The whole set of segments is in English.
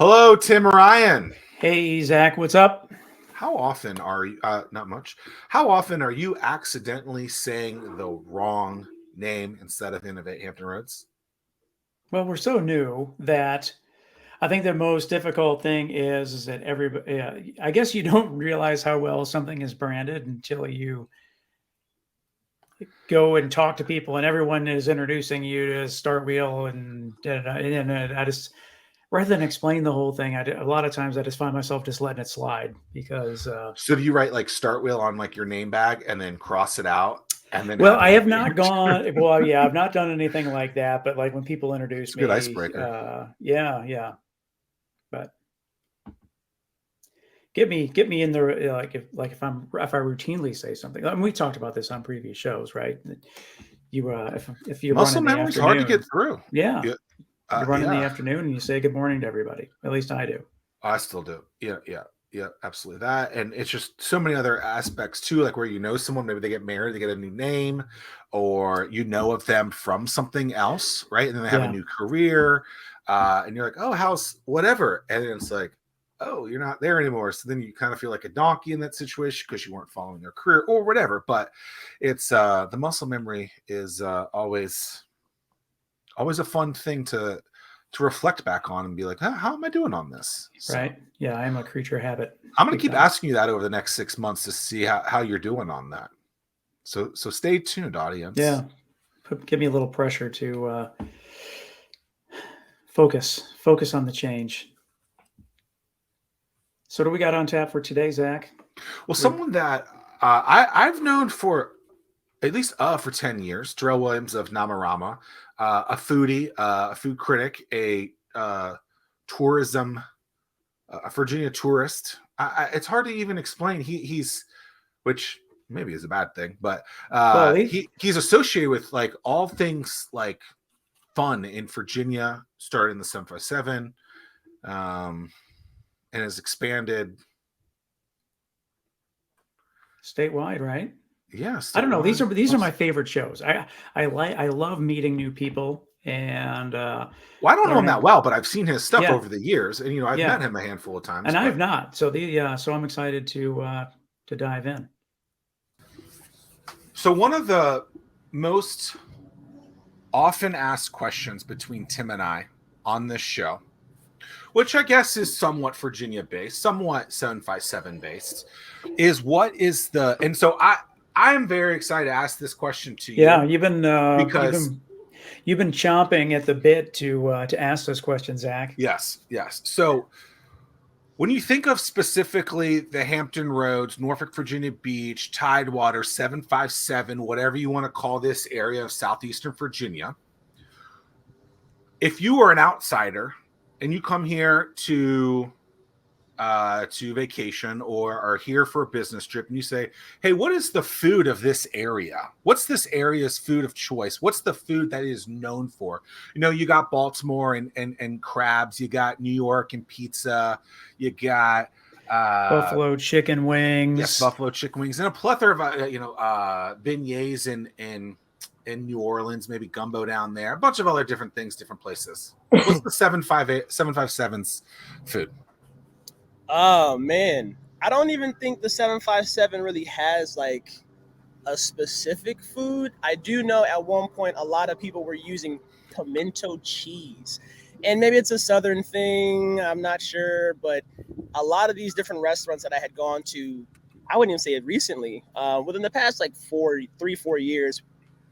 Hello, Tim Ryan. Hey, Zach, what's up? How often are you, not much, how often are you accidentally saying the wrong name instead of Innovate Hampton Roads? Well, we're so new that I think the most difficult thing is that everybody, I guess you don't realize how well something is branded until you go and talk to people and everyone is introducing you to Start Wheel and, I just, rather than explain the whole thing, a lot of times I just find myself just letting it slide because, So do you write like start wheel on like your name bag and then cross it out and then well, have I have Innovate? not gone, well, yeah, I've not done anything like that, but like when people It's introduce a good me, icebreaker. yeah, but get me in there if I routinely say something. I mean, we talked about this on previous shows, right? You if you run Muscle in the memory's hard to get afternoon, through. yeah, Yeah, you run in the yeah, afternoon and you say good morning to everybody. At least I do. I still do. Yeah, yeah, yeah, absolutely. That, and it's just so many other aspects too, like where you know someone, maybe they get married, they get a new name, or you know of them from something else, right? And then they have a Yeah, new career, and you're like, oh, how's whatever, and then it's like, oh, you're not there anymore. So then you kind of feel like a donkey in that situation because you weren't following their career or whatever. But it's the muscle memory is always a fun thing to reflect back on and be like, how am I doing on this? So right. Yeah, I am a creature of habit, I'm going to big keep time. asking you that over the next 6 months to see how you're doing on that. So stay tuned, audience. Yeah, give me a little pressure to focus on the change. So, what do we got on tap for today, Zach? Well, We're someone that I've known for at least for 10 years, Jarrell Williams of Nomarama, a foodie, a food critic, a tourism, a Virginia tourist. It's hard to even explain. He's which maybe is a bad thing, but well, he's associated with like all things like fun in Virginia, started in the 757, and has expanded. statewide, right? Yeah, I don't know. These statewide. are these are my favorite shows. I love meeting new people and Well, I don't know him that learning. well, but I've seen his stuff Yeah, over the years, and I've met yeah, him a handful of times. and I But have not. So I'm excited to dive in. so one of the most often asked questions between Tim and I on this show, which I guess is somewhat Virginia based, somewhat 757 based, is what is the and so I am very excited to ask this question to Yeah, you because you've been chomping at the bit to ask those questions, Zach. yes. So when you think of specifically the Hampton Roads, Norfolk, Virginia Beach, Tidewater, 757, whatever you want to call this area of southeastern Virginia, if you are an outsider and you come here to vacation or are here for a business trip and you say, hey, what is the food of this area? What's this area's food of choice? What's the food that it is known for? You got Baltimore and crabs, you got New York and pizza, you got Buffalo chicken yes, wings. buffalo chicken wings, and a plethora of beignets in New Orleans, maybe gumbo down there, a bunch of other different things, different places. What's the 757's food? Oh man, I don't even think the 757 really has like a specific food. I do know at one point a lot of people were using pimento cheese. And maybe it's a southern thing, I'm not sure, but a lot of these different restaurants that I had gone to, I wouldn't even say it recently, within the past like 4 years,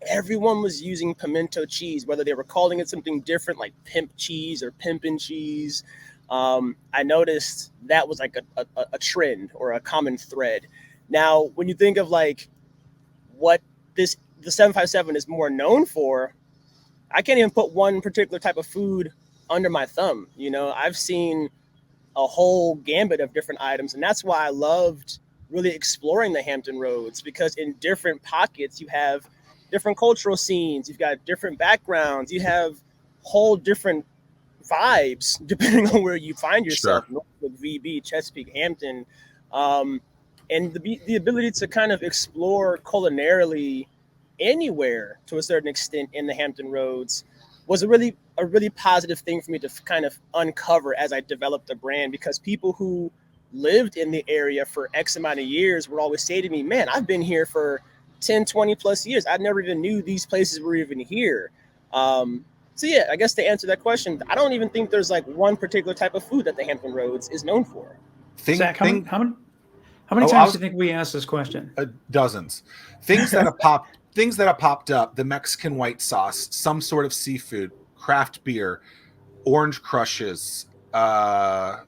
everyone was using pimento cheese, whether they were calling it something different like pimp cheese or pimpin' cheese. I noticed that was like a trend or a common thread. Now, when you think of like what the 757 is more known for, I can't even put one particular type of food under my thumb. I've seen a whole gambit of different items, and that's why I loved really exploring the Hampton Roads, because in different pockets you have different cultural scenes, you've got different backgrounds, you have whole different vibes depending on where you find Sure. yourself. Norfolk, VB, Chesapeake, Hampton, um, and the ability to kind of explore culinarily anywhere to a certain extent in the Hampton Roads was a really positive thing for me to kind of uncover as I developed the brand, because people who lived in the area for X amount of years would always say to me, man, I've been here for 10, 20 plus years. I never even knew these places were even here. So yeah, I guess to answer that question, I don't even think there's like one particular type of food that the Hampton Roads is known for. Zach, how many times do you think we asked this question? Dozens. Things that have popped up: the Mexican white sauce, some sort of seafood, craft beer, orange crushes, and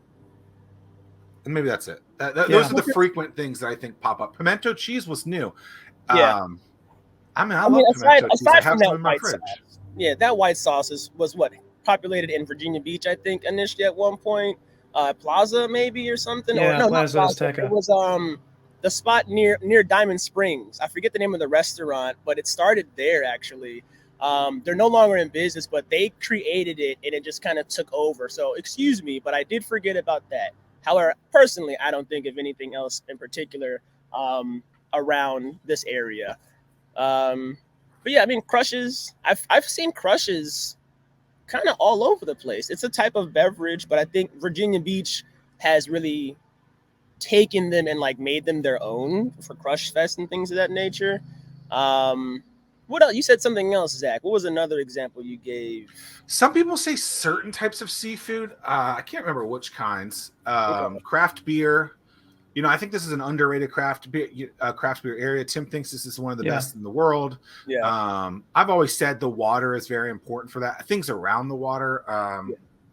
maybe that's it. Those are the frequent things that I think pop up. Pimento cheese was new. Yeah. I love pimento cheese. I have some in my fridge. Sauce, yeah, that white sauce was what populated in Virginia Beach, I think, initially at one point. Plaza maybe or something. Yeah, or, no, Plaza Azteca. It was the spot near Diamond Springs. I forget the name of the restaurant, but it started there actually. They're no longer in business, but they created it and it just kind of took over. So excuse me, but I did forget about that. However, personally, I don't think of anything else in particular around this area. But yeah, I mean, crushes. I've seen crushes kind of all over the place. It's a type of beverage, but I think Virginia Beach has really taken them and like made them their own for Crush Fest and things of that nature. What else? You said something else, Zach. What was another example you gave? Some people say certain types of seafood. I can't remember which kinds. Okay. Craft beer. You know, I think this is an underrated craft beer area. Tim thinks this is one of the best in the world. Yeah. I've always said the water is very important for that. Things around the water.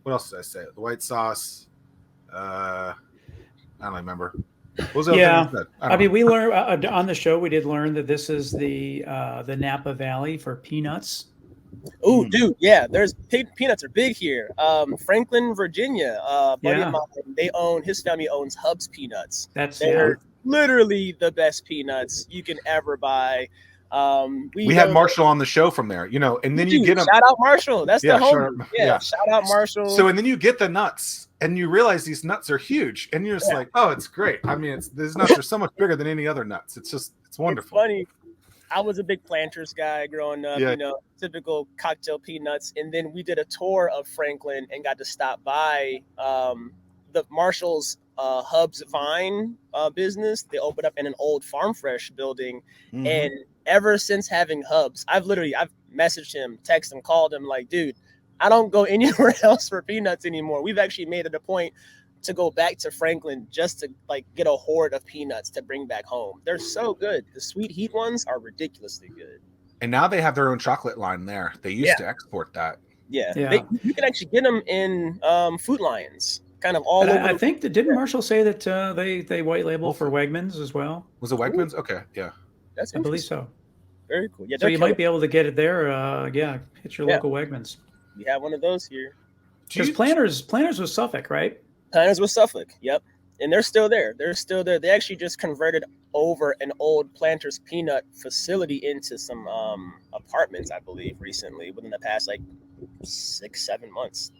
What else did I say? The white sauce. I don't remember. What was the other thing I mean, we learned on the show. We did learn that this is the Napa Valley for peanuts. Oh, dude, yeah. There's peanuts are big here. Franklin, Virginia. Buddy of mine, his family owns Hub's Peanuts. They're literally the best peanuts you can ever buy. We had Marshall on the show from there, you know, and then you get them. Shout out Marshall. That's the homie. Shout out Marshall. So, and then you get the nuts and you realize these nuts are huge and you're just like, oh, it's great. I mean, these nuts are so much bigger than any other nuts. It's wonderful. It's funny. I was a big Planters guy growing up, you know, typical cocktail peanuts. And then we did a tour of Franklin and got to stop by the Marshall's Hub's Vine business. They opened up in an old Farm Fresh building. Mm-hmm. And ever since having Hub's, I've messaged him, texted him, called him like, dude, I don't go anywhere else for peanuts anymore. We've actually made it a point to go back to Franklin just to like get a hoard of peanuts to bring back home. They're so good. The sweet heat ones are ridiculously good. And now they have their own chocolate line there. They used to export that. Yeah. You can actually get them in Food Lions, kind of all over. I think didn't Marshall say that they white label for Wegmans as well? Was it Wegmans? Okay, yeah. I believe so. Very cool. Yeah. So you might be able to get it there. Hit your local Wegmans. We have one of those here. Because Planters was Suffolk, right? Planters was Suffolk. Yep. And they're still there. They actually just converted over an old Planters peanut facility into some apartments, I believe, recently within the past like 6-7 months.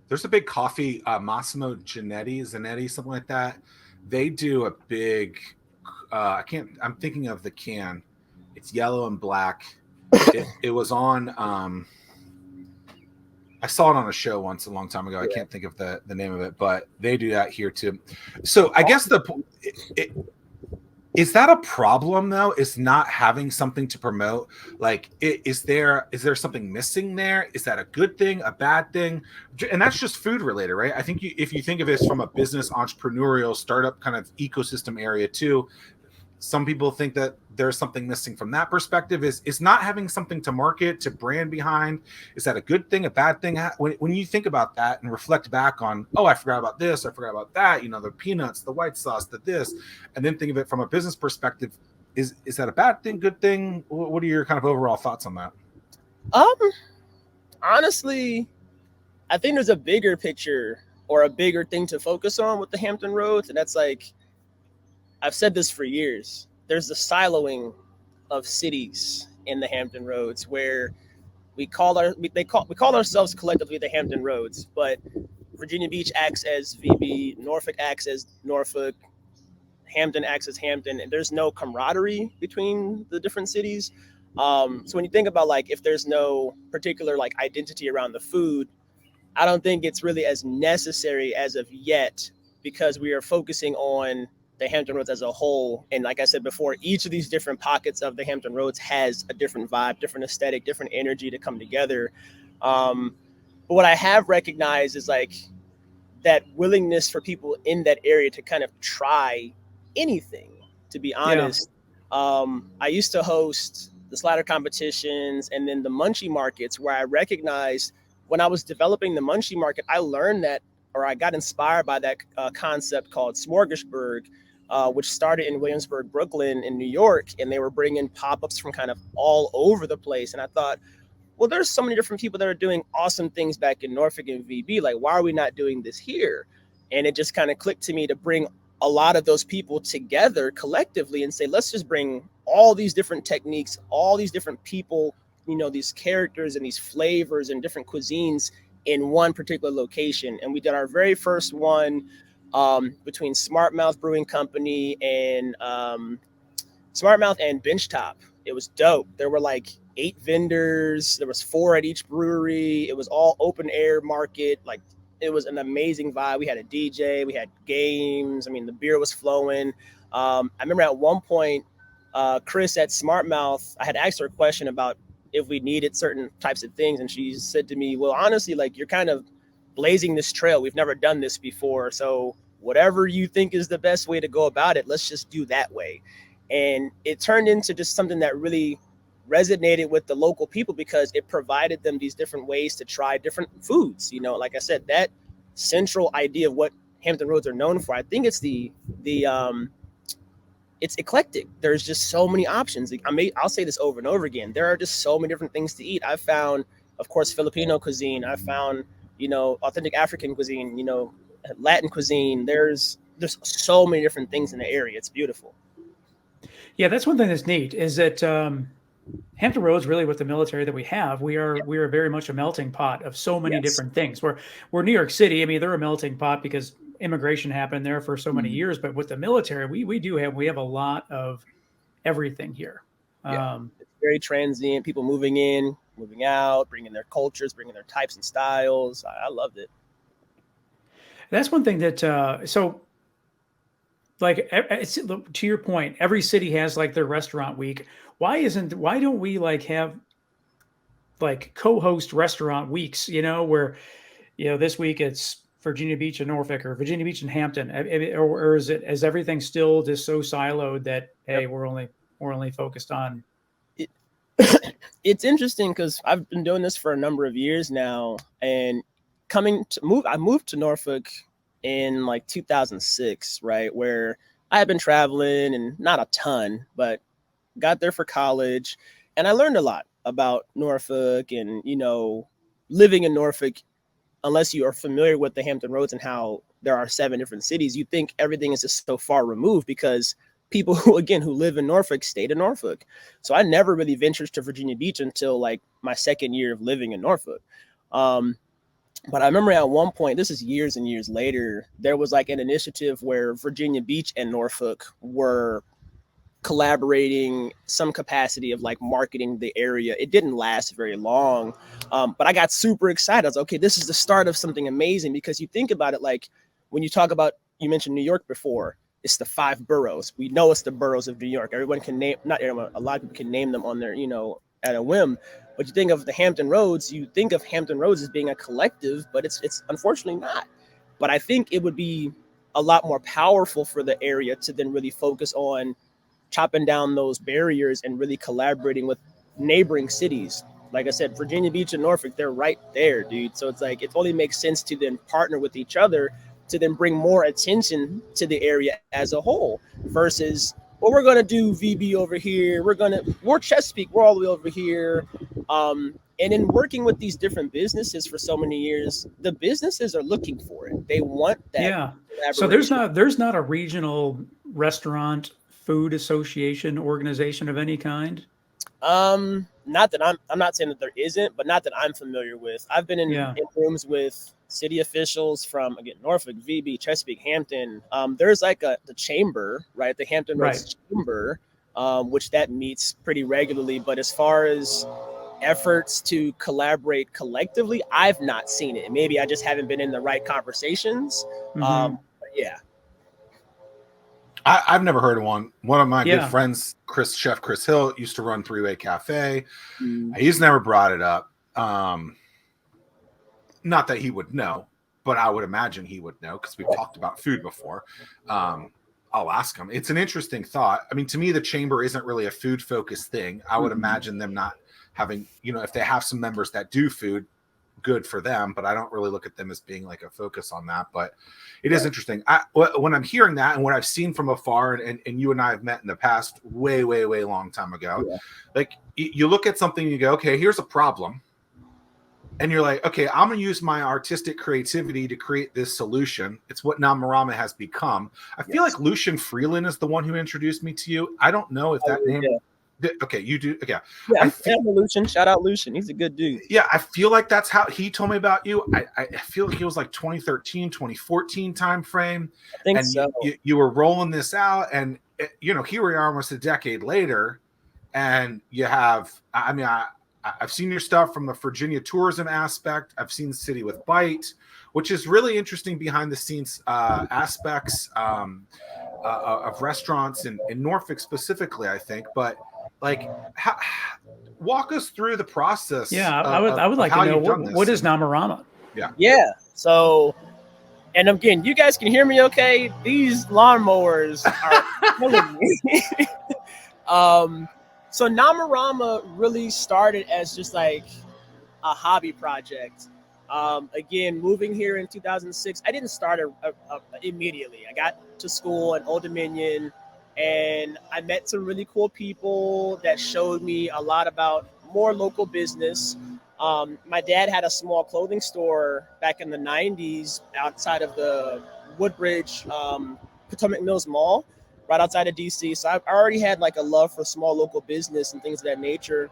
There's a big coffee, Massimo Zanetti, something like that. They do a big, I'm thinking of the can. It's yellow and black. It was on, I saw it on a show once a long time ago. I can't think of the name of it, but they do that here too. So I guess is that a problem though? Is not having something to promote? Like, is there something missing there? Is that a good thing, a bad thing? And that's just food related, right? I think if you think of this from a business, entrepreneurial, startup kind of ecosystem area too, some people think that there's something missing from that perspective. Is not having something to market, to brand behind, is that a good thing, a bad thing? When you think about that and reflect back on, oh, I forgot about this, I forgot about that, you know, the peanuts, the white sauce, the this, and then think of it from a business perspective, is that a bad thing, good thing? What are your kind of overall thoughts on that? Honestly, I think there's a bigger picture or a bigger thing to focus on with the Hampton Roads, and that's like, I've said this for years. There's the siloing of cities in the Hampton Roads where we call ourselves collectively the Hampton Roads, but Virginia Beach acts as VB, Norfolk acts as Norfolk, Hampton acts as Hampton, and there's no camaraderie between the different cities. So when you think about like if there's no particular like identity around the food, I don't think it's really as necessary as of yet because we are focusing on the Hampton Roads as a whole. And like I said before, each of these different pockets of the Hampton Roads has a different vibe, different aesthetic, different energy to come together. But what I have recognized is like that willingness for people in that area to kind of try anything, to be honest. I used to host the slider competitions and then the munchie markets where I recognized when I was developing the munchie market, I learned that, or I got inspired by that concept called Smorgasburg, which started in Williamsburg, Brooklyn in New York. And they were bringing pop-ups from kind of all over the place. And I thought, well, there's so many different people that are doing awesome things back in Norfolk and VB. Like, why are we not doing this here? And it just kind of clicked to me to bring a lot of those people together collectively and say, let's just bring all these different techniques, all these different people, you know, these characters and these flavors and different cuisines in one particular location. And we did our very first one between Smart Mouth Brewing Company and Smart Mouth and Bench Top. It was dope. There were like 8 vendors. There was 4 at each brewery. It was all open air market. Like it was an amazing vibe. We had a DJ. We had games. I mean, the beer was flowing. I remember at one point, Chris at Smart Mouth, I had asked her a question about if we needed certain types of things. And she said to me, well, honestly, like you're kind of blazing this trail. We've never done this before. So whatever you think is the best way to go about it, let's just do that way. And it turned into just something that really resonated with the local people because it provided them these different ways to try different foods. You know, like I said, that central idea of what Hampton Roads are known for, I think it's it's eclectic. There's just so many options. I'll say this over and over again. There are just so many different things to eat. I found, of course, Filipino cuisine. I found, you know, authentic African cuisine, you know, Latin cuisine. There's so many different things in the area. It's beautiful. Yeah, that's one thing that's neat is that Hampton Roads, really with the military that we have, we are very much a melting pot of so many different things. We're New York City. I mean, they're a melting pot because immigration happened there for so many years. But with the military, we have a lot of everything here. It's very transient. People moving in, moving out, bringing their cultures, bringing their types and styles. I loved it. That's one thing that so. Like it's, to your point, every city has like their restaurant week. Why don't we like have like co-host restaurant weeks, you know, where, you know, this week it's Virginia Beach and Norfolk or Virginia Beach and Hampton, or is everything still just so siloed that, hey, we're only focused on it? It's interesting because I've been doing this for a number of years now, and I moved to Norfolk in like 2006, right? Where I had been traveling and not a ton, but got there for college. And I learned a lot about Norfolk and, you know, living in Norfolk, unless you are familiar with the Hampton Roads and how there are 7 different cities, you think everything is just so far removed because people who live in Norfolk stayed in Norfolk. So I never really ventured to Virginia Beach until like my second year of living in Norfolk. But I remember at one point, this is years and years later, there was like an initiative where Virginia Beach and Norfolk were collaborating some capacity of like marketing the area. It didn't last very long, but I got super excited. I was like, okay, this is the start of something amazing because you think about it, like when you talk about, you mentioned New York before, it's the 5 boroughs. We know it's the boroughs of New York. Everyone can name, not everyone, a lot of people can name them on their, you know, at a whim. But you think of the Hampton Roads, you think of Hampton Roads as being a collective, but it's unfortunately not. But I think it would be a lot more powerful for the area to then really focus on chopping down those barriers and really collaborating with neighboring cities. Like I said, Virginia Beach and Norfolk, they're right there, dude. So it's like, it only makes sense to then partner with each other to then bring more attention to the area as a whole versus, well, we're going to do VB over here. We're Chesapeake. We're all the way over here. And in working with these different businesses for so many years, the businesses are looking for it. They want that. Yeah. So there's not a regional restaurant food association organization of any kind. Not that I'm not saying that there isn't, but not that I'm familiar with. I've been in rooms with city officials from, again, Norfolk, VB, Chesapeake, Hampton. There's like the chamber, right? The Hampton Roads Chamber. which that meets pretty regularly. But as far as efforts to collaborate collectively, I've not seen it. Maybe I just haven't been in the right conversations. But yeah. I've never heard of one. One of my good Yeah. friends, Chef Chris Hill, used to run Three Way Cafe. Mm. He's never brought it up. Not that he would know, but I would imagine he would know because we've talked about food before. I'll ask him. It's an interesting thought. I mean, to me, the chamber isn't really a food focused thing. I would imagine them not having, if they have some members that do food, good for them, but I don't really look at them as being like a focus on that. But it is interesting. When I'm hearing that and what I've seen from afar, and you and I have met in the past way long time ago, like you look at something and you go, okay, here's a problem. And you're like, okay, I'm going to use my artistic creativity to create this solution. It's what Nomarama has become. I feel like Lucian Freeland is the one who introduced me to you. I don't know if that name... Yeah. Okay, you do. Okay. Yeah, Lucian. Shout out Lucian. He's a good dude. Yeah, I feel like that's how he told me about you. I feel like it was like 2013, 2014 time frame. I think and so. You were rolling this out, and here we are almost a decade later, and you have, I mean, I've seen your stuff from the Virginia tourism aspect. I've seen City with Bite, which is really interesting behind the scenes aspects of restaurants in Norfolk specifically, I think. But like, walk us through the process. Yeah, I would like to know what is Nomarama? Yeah. So, and again, you guys can hear me okay? These lawnmowers are killing me. So Nomarama really started as just like a hobby project. Again, moving here in 2006, I didn't start immediately. I got to school at Old Dominion, and I met some really cool people that showed me a lot about more local business. My dad had a small clothing store back in the 90s outside of the Woodbridge Potomac Mills Mall, right outside of DC. So I already had like a love for small local business and things of that nature.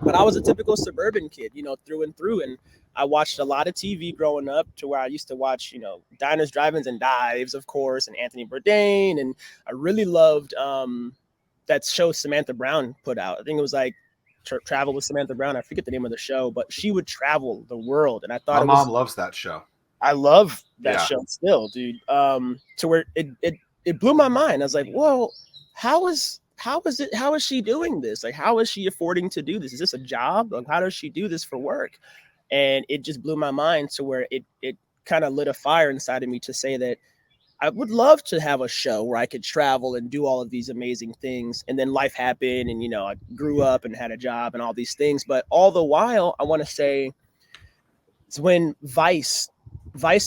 But I was a typical suburban kid, through and through. And I watched a lot of TV growing up, to where I used to watch, Diners, Drive-Ins, and Dives, of course, and Anthony Bourdain. And I really loved that show Samantha Brown put out. I think it was like Travel with Samantha Brown. I forget the name of the show, but she would travel the world. And I thought my mom loves that show. I love that show still, dude. To where it blew my mind. I was like, whoa, how is she doing this? Like, how is she affording to do this? Is this a job? Like, how does she do this for work? And it just blew my mind, to where it kind of lit a fire inside of me to say that I would love to have a show where I could travel and do all of these amazing things. And then life happened, and, I grew up and had a job and all these things. But all the while, I want to say it's when Vice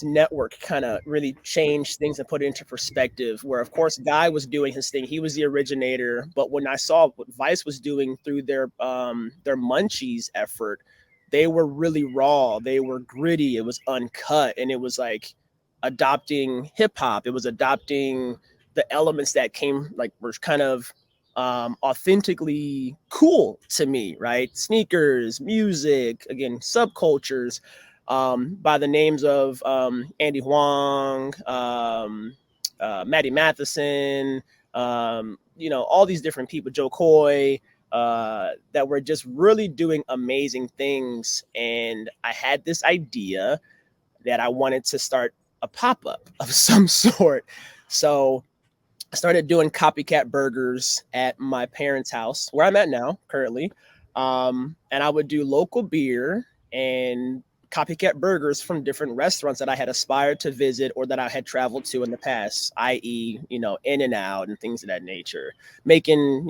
Network kind of really changed things and put it into perspective, where, of course, Guy was doing his thing. He was the originator. But when I saw what Vice was doing through their Munchies effort, they were really raw. They were gritty. It was uncut. And it was like adopting hip hop. It was adopting the elements that were kind of authentically cool to me, right? Sneakers, music, again, subcultures. By the names of Andy Huang, Maddie Matheson, all these different people, Joe Coy, that were just really doing amazing things. And I had this idea that I wanted to start a pop-up of some sort. So I started doing copycat burgers at my parents' house, where I'm at now currently. And I would do local beer and copycat burgers from different restaurants that I had aspired to visit or that I had traveled to in the past, i.e., In-N-Out and things of that nature, making,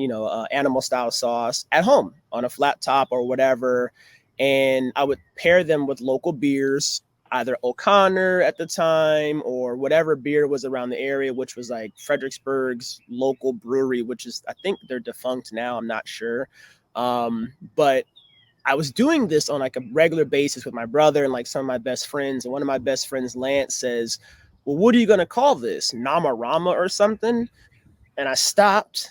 animal style sauce at home on a flat top or whatever. And I would pair them with local beers, either O'Connor at the time or whatever beer was around the area, which was like Fredericksburg's local brewery, which is, I think they're defunct now. I'm not sure. But I was doing this on like a regular basis with my brother and like some of my best friends. And one of my best friends, Lance, says, well, what are you going to call this? Nomarama or something? And I stopped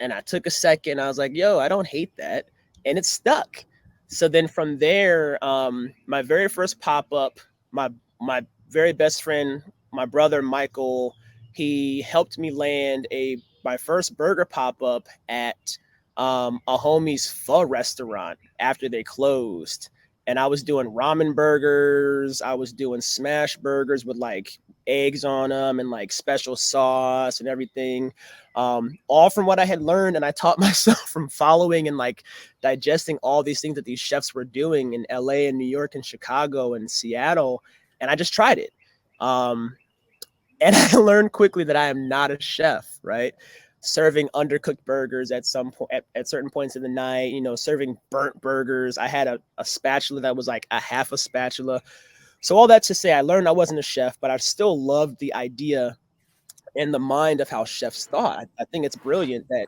and I took a second. I was like, yo, I don't hate that. And it stuck. So then from there, my very first pop-up, my very best friend, my brother, Michael, he helped me land a my first burger pop-up at a homie's pho restaurant after they closed. And I was doing ramen burgers. I was doing smash burgers with like eggs on them and like special sauce and everything. All from what I had learned and I taught myself from following and like digesting all these things that these chefs were doing in LA and New York and Chicago and Seattle. And I just tried it. And I learned quickly that I am not a chef, right? Serving undercooked burgers at some point at certain points in the night, you know, serving burnt burgers. I had a spatula that was like a half a spatula. So all that to say, I learned I wasn't a chef, but I still loved the idea and the mind of how chefs thought. I think it's brilliant that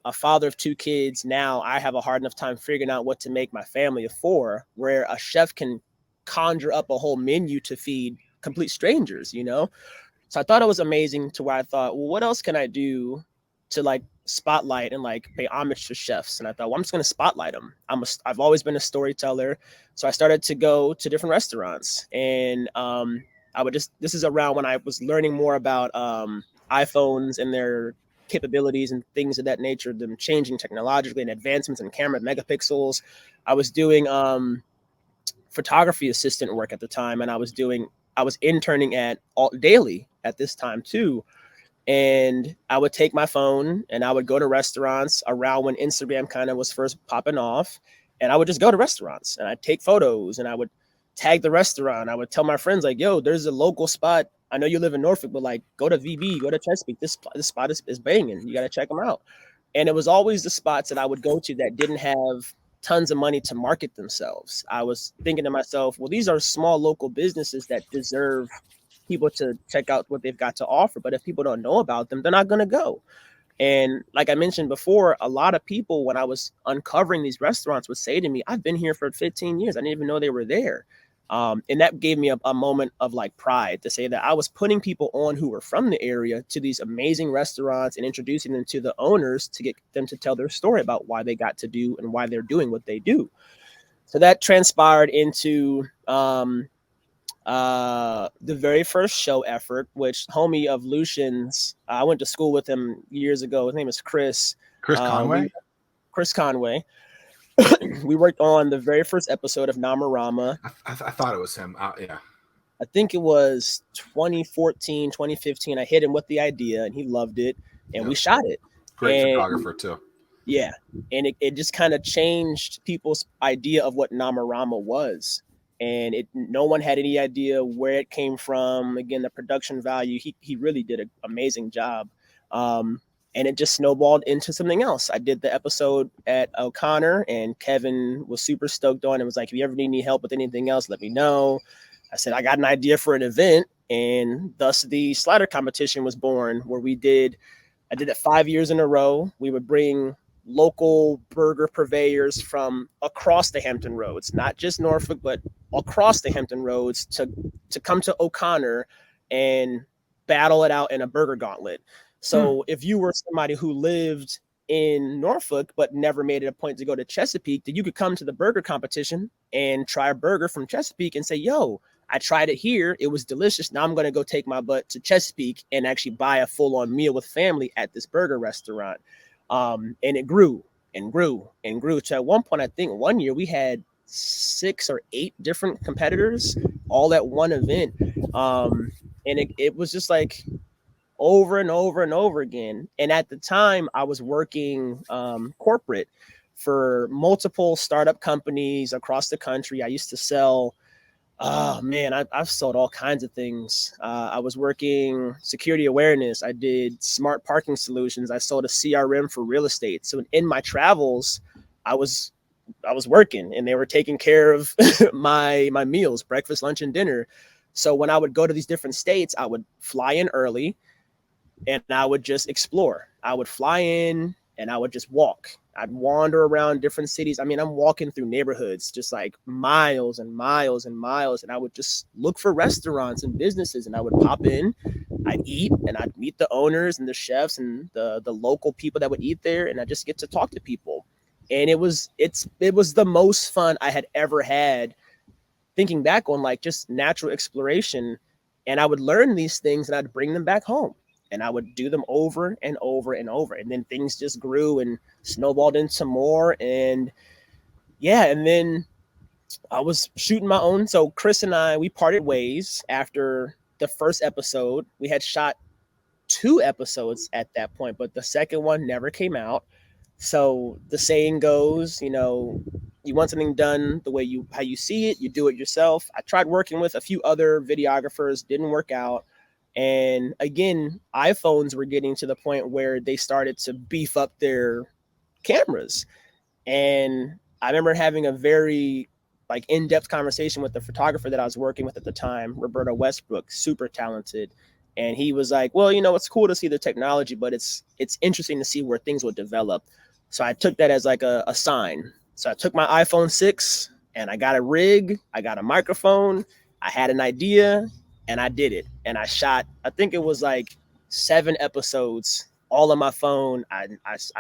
a father of two kids, now I have a hard enough time figuring out what to make my family of four, where a chef can conjure up a whole menu to feed complete strangers, you know? So I thought it was amazing to where I thought, well, what else can I do to like spotlight and like pay homage to chefs? And I thought, well, I'm just going to spotlight them. I've always been a storyteller. So I started to go to different restaurants and this is around when I was learning more about iPhones and their capabilities and things of that nature, them changing technologically and advancements in camera megapixels. I was doing photography assistant work at the time, and I was interning at Daily at this time too. And I would take my phone and I would go to restaurants around when Instagram kind of was first popping off. And I would just go to restaurants and I'd take photos and I would tag the restaurant. I would tell my friends like, yo, there's a local spot. I know you live in Norfolk, but like go to VB, go to Chesapeake. This spot is banging. You got to check them out. And it was always the spots that I would go to that didn't have tons of money to market themselves. I was thinking to myself, well, these are small local businesses that deserve people to check out what they've got to offer. But if people don't know about them, they're not going to go. And like I mentioned before, a lot of people, when I was uncovering these restaurants, would say to me, I've been here for 15 years. I didn't even know they were there. And that gave me a moment of like pride to say that I was putting people on who were from the area to these amazing restaurants and introducing them to the owners to get them to tell their story about why they got to do and why they're doing what they do. So that transpired into the very first show effort, which homie of Lucian's, I went to school with him years ago. His name is Chris. Chris Conway? Chris Conway. We worked on the very first episode of Nomarama. I thought it was him. Yeah. I think it was 2014, 2015. I hit him with the idea and he loved it. And we shot it. Great photographer too. Yeah. And it just kind of changed people's idea of what Nomarama was. And no one had any idea where it came from. Again, the production value, he really did an amazing job. And it just snowballed into something else. I did the episode at O'Connor and Kevin was super stoked on it. Was like, if you ever need any help with anything else, let me know. I said, I got an idea for an event. And thus the slider competition was born, where I did it 5 years in a row. We would bring local burger purveyors from across the Hampton Roads, not just Norfolk, but across the Hampton Roads to come to O'Connor and battle it out in a burger gauntlet. So if you were somebody who lived in Norfolk but never made it a point to go to Chesapeake, then you could come to the burger competition and try a burger from Chesapeake and say, yo, I tried it here. It was delicious. Now I'm going to go take my butt to Chesapeake and actually buy a full-on meal with family at this burger restaurant. And it grew and grew and grew. So at one point, I think one year we had 6 or 8 different competitors all at one event. And it was just like over and over and over again. And at the time I was working corporate for multiple startup companies across the country. I used to sell, I've sold all kinds of things. I was working security awareness. I did smart parking solutions. I sold a CRM for real estate. So in my travels, I was working and they were taking care of my meals, breakfast, lunch, and dinner. So when I would go to these different states, I would fly in early and I would just explore. I would fly in and I would just walk. I'd wander around different cities. I mean, I'm walking through neighborhoods, just like miles and miles and miles. And I would just look for restaurants and businesses and I would pop in, I'd eat and I'd meet the owners and the chefs and the local people that would eat there. And I just get to talk to people. And it was the most fun I had ever had, thinking back on like just natural exploration. And I would learn these things and I'd bring them back home. and I would do them over and over and over. And then things just grew and snowballed into more. And yeah, and then I was shooting my own. So Chris and I, we parted ways after the first episode. We had shot 2 episodes at that point, but the second one never came out. So the saying goes, you know, you want something done the way how you see it, you do it yourself. I tried working with a few other videographers, didn't work out. And again, iPhones were getting to the point where they started to beef up their cameras. And I remember having a very like in-depth conversation with the photographer that I was working with at the time, Roberto Westbrook, super talented. And he was like, well, you know, it's cool to see the technology, but it's interesting to see where things will develop. So I took that as like a sign. So I took my iPhone 6 and I got a rig, I got a microphone, I had an idea, and I did it. And I shot, I think it was like 7 episodes, all on my phone. I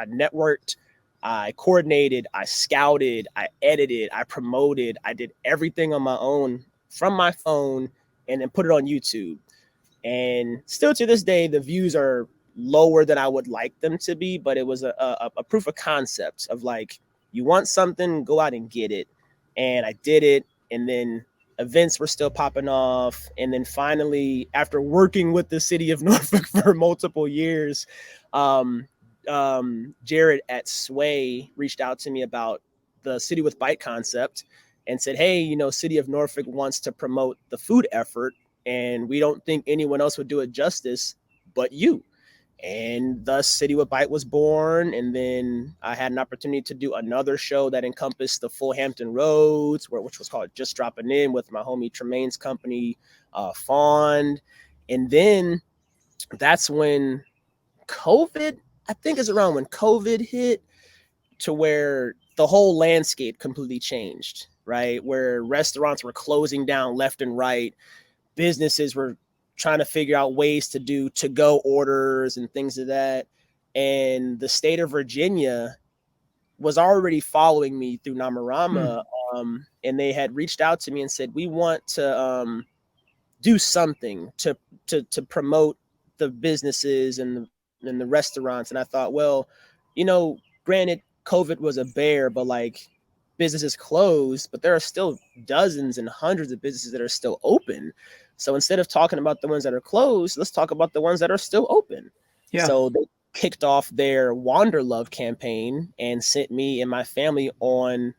networked, I coordinated, I scouted, I edited, I promoted, I did everything on my own from my phone and then put it on YouTube. And still to this day, the views are lower than I would like them to be, but it was a proof of concept of like, you want something, go out and get it. And I did it. And then events were still popping off. And then finally, after working with the city of Norfolk for multiple years, Jared at Sway reached out to me about the City with Bite concept and said, hey, you know, City of Norfolk wants to promote the food effort, and we don't think anyone else would do it justice but you. And thus City with Bite was born. And then I had an opportunity to do another show that encompassed the full Hampton Roads, which was called Just Dropping In, with my homie Tremaine's company, Fond. And then that's when COVID, I think is around when COVID hit, to where the whole landscape completely changed, right? Where restaurants were closing down left and right. Businesses were trying to figure out ways to do to-go orders and things of that. And the state of Virginia was already following me through Nomarama. And they had reached out to me and said, we want to do something to promote the businesses and the restaurants. And I thought, well, you know, granted, COVID was a bear, but like businesses closed, but there are still dozens and hundreds of businesses that are still open. So instead of talking about the ones that are closed, let's talk about the ones that are still open. Yeah. So they kicked off their Wander Love campaign and sent me and my family on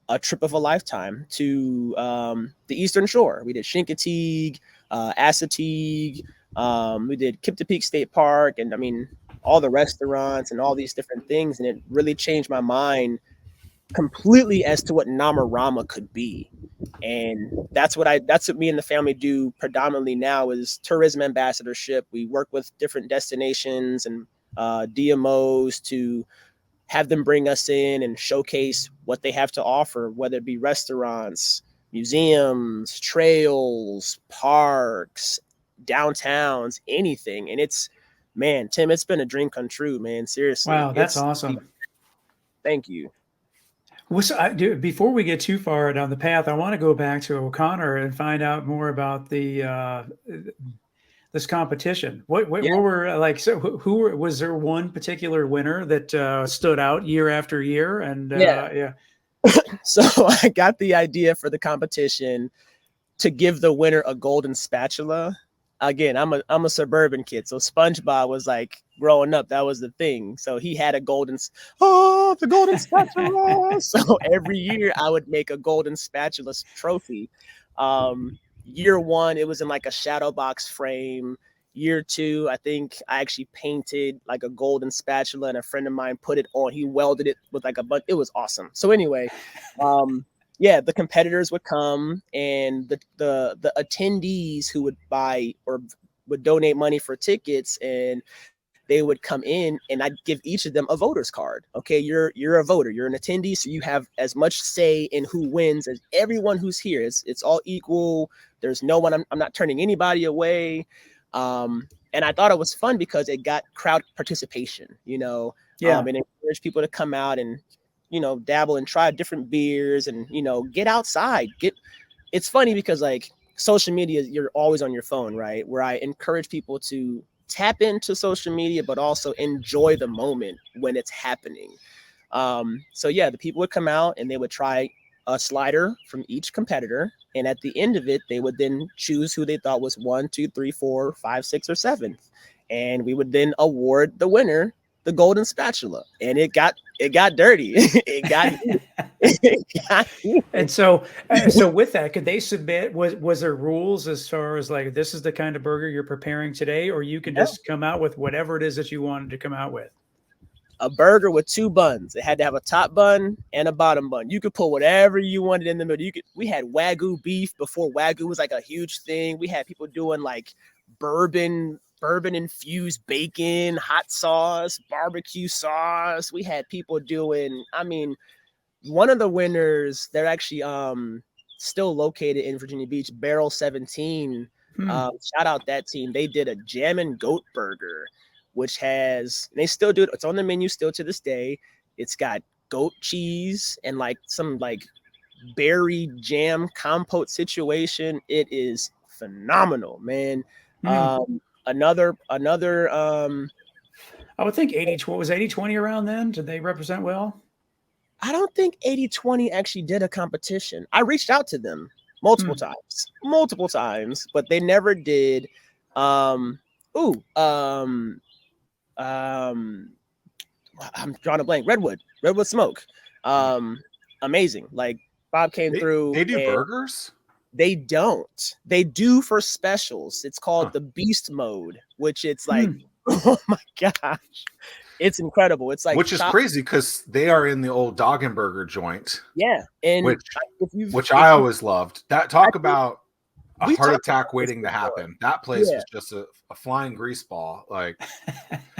a trip of a lifetime to the Eastern Shore. We did Chincoteague, Assateague, we did Kiptopeke State Park, and I mean, all the restaurants and all these different things. And it really changed my mind completely as to what Nomarama could be. And that's what me and the family do predominantly now, is tourism ambassadorship. We work with different destinations and DMOs to have them bring us in and showcase what they have to offer, whether it be restaurants, museums, trails, parks, downtowns, anything. And it's, man, Tim, it's been a dream come true, man. Seriously. Wow, that's awesome. Thank you. Well, so before we get too far down the path, I want to go back to O'Connor and find out more about this competition. What were like? So who was there one particular winner that stood out year after year? And yeah. So I got the idea for the competition to give the winner a golden spatula. Again, I'm a suburban kid, so SpongeBob was like, growing up, that was the thing. So he had a the golden spatula. So every year I would make a golden spatula trophy. Year 1, it was in like a shadow box frame. Year 2, I think I actually painted like a golden spatula, and a friend of mine put it on. He welded it with like a bunch. It was awesome. So anyway, yeah, the competitors would come, and the attendees who would buy or would donate money for tickets, and they would come in, and I'd give each of them a voter's card. Okay, you're a voter, you're an attendee, so you have as much say in who wins as everyone who's here. It's all equal. There's no one. I'm not turning anybody away. And I thought it was fun because it got crowd participation. You know, and encouraged people to come out and, you know, dabble and try different beers and, you know, get outside. It's funny because like social media, you're always on your phone, right? Where I encourage people to tap into social media, but also enjoy the moment when it's happening. So yeah, the people would come out and they would try a slider from each competitor, and at the end of it, they would then choose who they thought was 1, 2, 3, 4, 5, 6, or 7th, and we would then award the winner the golden spatula. And it got dirty. it got And so with that, could they submit? Was there rules as far as like this is the kind of burger you're preparing today, or you can just come out with whatever it is that you wanted to come out with? A burger with 2 buns. It had to have a top bun and a bottom bun. You could put whatever you wanted in the middle. We had Wagyu beef before Wagyu was like a huge thing. We had people doing like bourbon infused bacon, hot sauce, barbecue sauce. We had people doing, I mean, one of the winners, they're actually still located in Virginia Beach, Barrel 17. Shout out that team. They did a jammin' goat burger, which has, they still do it. It's on the menu still to this day. It's got goat cheese and like some like berry jam compote situation. It is phenomenal, man. Another I would think 80-20 around then. Did they represent well? I don't think 80-20 actually did a competition. I reached out to them multiple times, but they never did. I'm drawing a blank. Redwood Smoke. Amazing. Like Bob came through. They do burgers? They don't. They do for specials. It's called the Beast Mode, which it's like, oh my gosh. It's incredible. It's like, which is crazy because they are in the old Dog and Burger joint. Yeah. And which I always loved. That about a heart attack waiting to happen. That place was just a flying grease ball. Like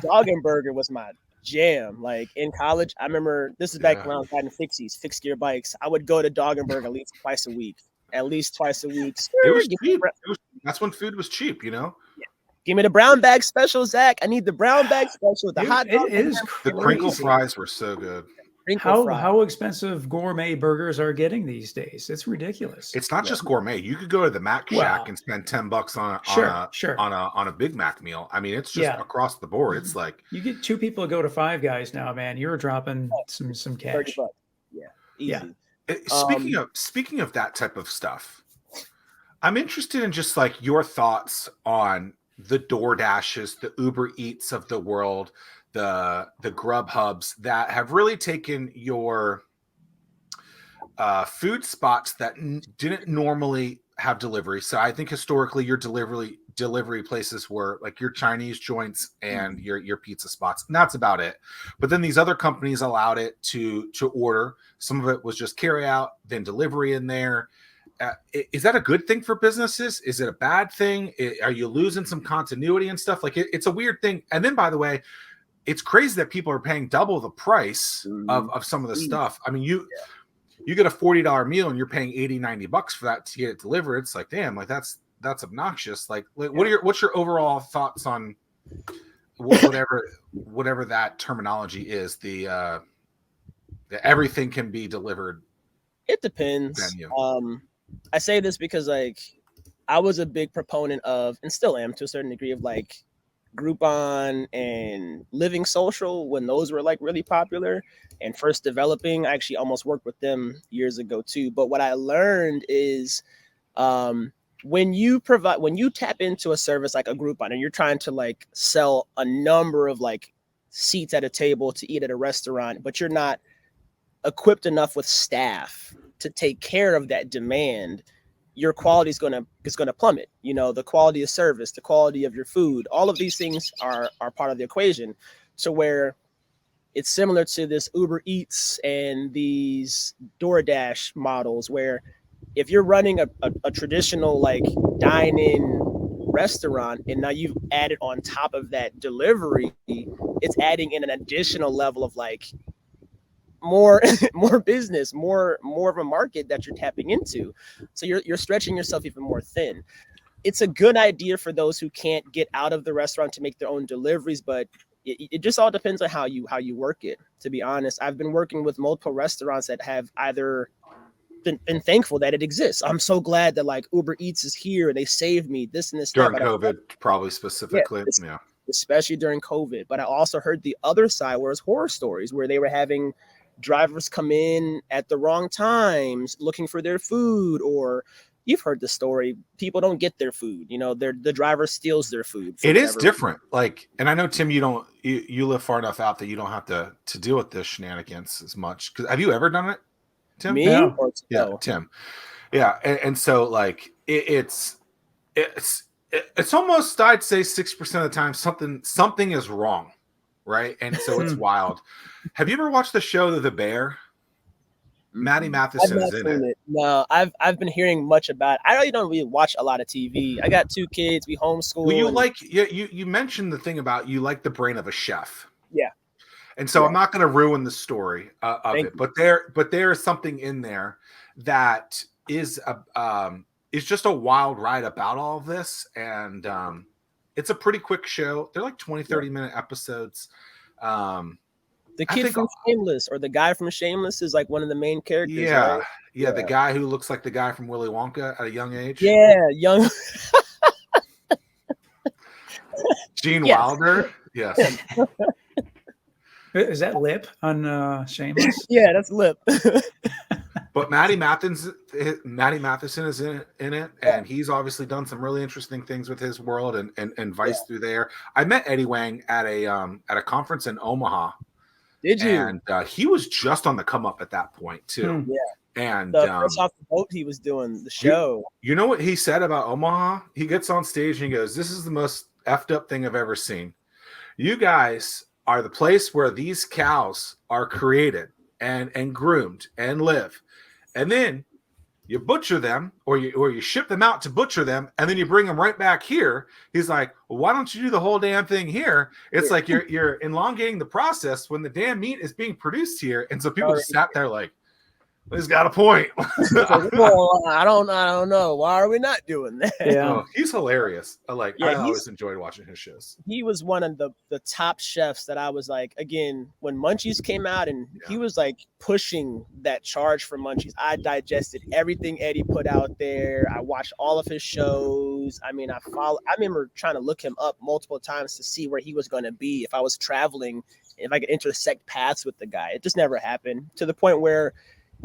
Dog and Burger was my jam. Like in college, I remember this is back when I was riding fixies, fixed gear bikes. I would go to Dog and Burger at least twice a week. It was cheap. That's when food was cheap, you know? Yeah. Give me the brown bag special, Zach. I need the brown bag special with the hot dog. The crinkle fries were so good. How expensive gourmet burgers are getting these days? It's ridiculous. It's not just gourmet. You could go to the Mac Shack and spend $10 on a Big Mac meal. I mean, it's just across the board. It's like you get 2 people to go to Five Guys now, man. You're dropping some cash. $30. Yeah, easy. Yeah. Speaking of that type of stuff, I'm interested in just like your thoughts on the DoorDashes, the Uber Eats of the world, the Grubhubs that have really taken your food spots that didn't normally have delivery. So I think historically your delivery places were like your Chinese joints and your pizza spots, and that's about it. But then these other companies allowed it to order. Some of it was just carry out, then delivery in there. Is that a good thing for businesses? Is it a bad thing? Are you losing some continuity and stuff? Like it's a weird thing. And then, by the way, it's crazy that people are paying double the price of some of the stuff. I mean, you get a $40 meal and you're paying $80-$90 for that to get it delivered. It's like, damn, like that's obnoxious. Like what's your overall thoughts on whatever that terminology is, the everything can be delivered? It depends. I say this because like I was a big proponent of, and still am to a certain degree, of like Groupon and Living Social when those were like really popular and first developing. I actually almost worked with them years ago too. But what I learned is when you tap into a service like a Groupon and you're trying to like sell a number of like seats at a table to eat at a restaurant, but you're not equipped enough with staff to take care of that demand, your quality is going to plummet. You know, the quality of service, the quality of your food, all of these things are part of the equation. So where it's similar to this Uber Eats and these DoorDash models, where if you're running a traditional like dine-in restaurant and now you've added on top of that delivery, it's adding in an additional level of like more business, more of a market that you're tapping into. So you're stretching yourself even more thin. It's a good idea for those who can't get out of the restaurant to make their own deliveries, but it just all depends on how you work it. To be honest, I've been working with multiple restaurants that have either been thankful that it exists. I'm so glad that like Uber Eats is here. They saved me this and this during COVID, probably specifically. especially during COVID. But I also heard the other side where it's horror stories where they were having drivers come in at the wrong times looking for their food, or you've heard the story. People don't get their food. You know, the driver steals their food. It is different. Like, and I know, Tim, you live far enough out that you don't have to deal with this shenanigans as much. Because have you ever done it, Tim? Me? No. Or Yeah, Tim. Yeah, and so like it's almost, I'd say 6% of the time something is wrong, right? And so it's wild. Have you ever watched the show The Bear? Maddie Matheson is in it. No, I've been hearing much about it. I don't really watch a lot of TV. I got 2 kids. We homeschool. Well, you mentioned the thing about you like the brain of a chef. Yeah. And so I'm not going to ruin the story of it, but there is something in there that is just a wild ride about all of this, and it's a pretty quick show. They're like 20-30 minute episodes. The kid from Shameless, or the guy from Shameless, is like one of the main characters. Yeah, right? Yeah, the guy who looks like the guy from Willy Wonka at a young age. Yeah, young. Gene Wilder. Yes. Is that Lip on Shameless? Yeah, that's Lip. But Maddie Matheson is in it, and he's obviously done some really interesting things with his world and Vice through there. I met Eddie Wang at a conference in Omaha. Did you? And he was just on the come up at that point too. Yeah. And first off the boat, he was doing the show. You know what he said about Omaha? He gets on stage and he goes, "This is the most effed up thing I've ever seen. You guys are the place where these cows are created and groomed and live. And then you butcher them or you ship them out to butcher them, and then you bring them right back here." He's like, "Well, why don't you do the whole damn thing here? It's like you're elongating the process when the damn meat is being produced here." And so people just sat there like, he's got a point. Well, I don't know. Why are we not doing that? Yeah. Oh, he's hilarious. I always enjoyed watching his shows. He was one of the top chefs that I was like, again, when Munchies came out and he was like pushing that charge for Munchies. I digested everything Eddie put out there. I watched all of his shows. I mean, I remember trying to look him up multiple times to see where he was going to be if I was traveling, if I could intersect paths with the guy. It just never happened, to the point where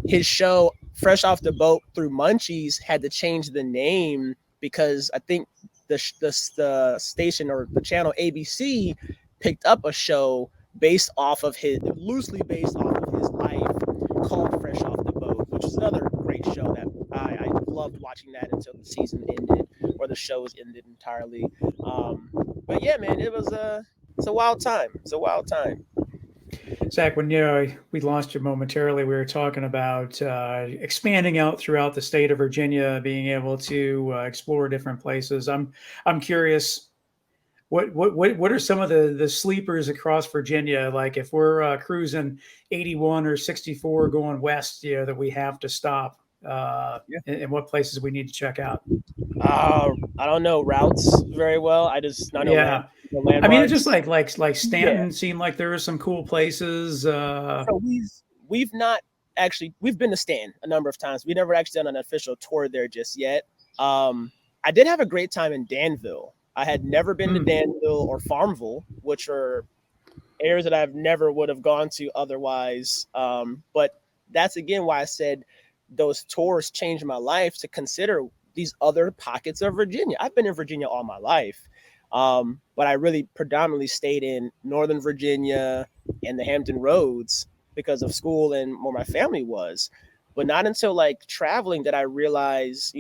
his show, Fresh Off the Boat Through Munchies, had to change the name because I think the station or the channel ABC picked up a show loosely based off of his life, called Fresh Off the Boat, which is another great show that I loved watching that until the season ended, or the show was ended entirely. But yeah, man, it's a wild time. It's a wild time. Zach, when we lost you momentarily, we were talking about expanding out throughout the state of Virginia, being able to explore different places. I'm curious, what are some of the sleepers across Virginia? Like if we're cruising 81 or 64 going west, that we have to stop. And what places we need to check out? I don't know routes very well. I know. I mean, it's just like Stanton seemed like there were some cool places. So we've been to Stanton a number of times. We never actually done an official tour there just yet. I did have a great time in Danville. I had never been to Danville or Farmville, which are areas that I've never would have gone to otherwise. But that's again why I said those tours changed my life, to consider these other pockets of Virginia. I've been in Virginia all my life. But I really predominantly stayed in Northern Virginia and the Hampton Roads because of school and where my family was. But not until like traveling did I realize,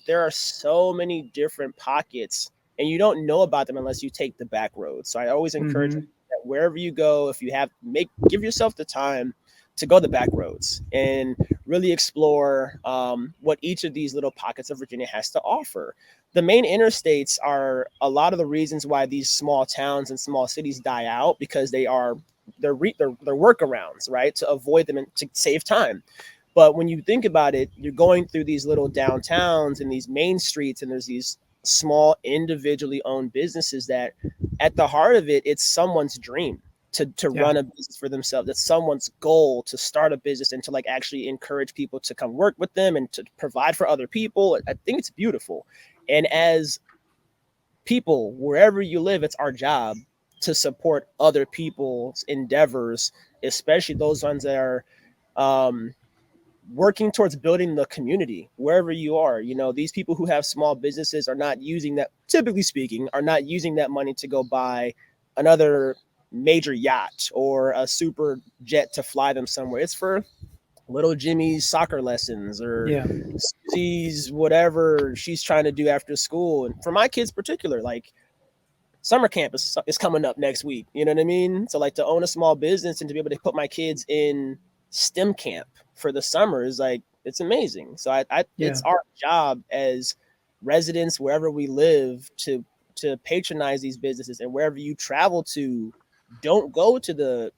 there are so many different pockets and you don't know about them unless you take the back roads. So I always encourage that wherever you go, if you give yourself the time to go the back roads and really explore what each of these little pockets of Virginia has to offer. The main interstates are a lot of the reasons why these small towns and small cities die out, because they're workarounds, right? To avoid them and to save time. But when you think about it, you're going through these little downtowns and these main streets, and there's these small individually owned businesses that at the heart of it, it's someone's dream to run a business for themselves. It's someone's goal to start a business and to like actually encourage people to come work with them and to provide for other people. I think it's beautiful. And as people, wherever you live, it's our job to support other people's endeavors, especially those ones that are working towards building the community wherever you are. You know, these people who have small businesses are not using that, typically speaking, are not using that money to go buy another major yacht or a super jet to fly them somewhere. It's for little Jimmy's soccer lessons or Yeah. Susie's whatever she's trying to do after school. And for my kids particular, like summer camp is coming up next week. You know what I mean? So like to own a small business and to be able to put my kids in STEM camp for the summer is like, it's amazing. So it's our job as residents wherever we live to patronize these businesses, and wherever you travel to, don't go to the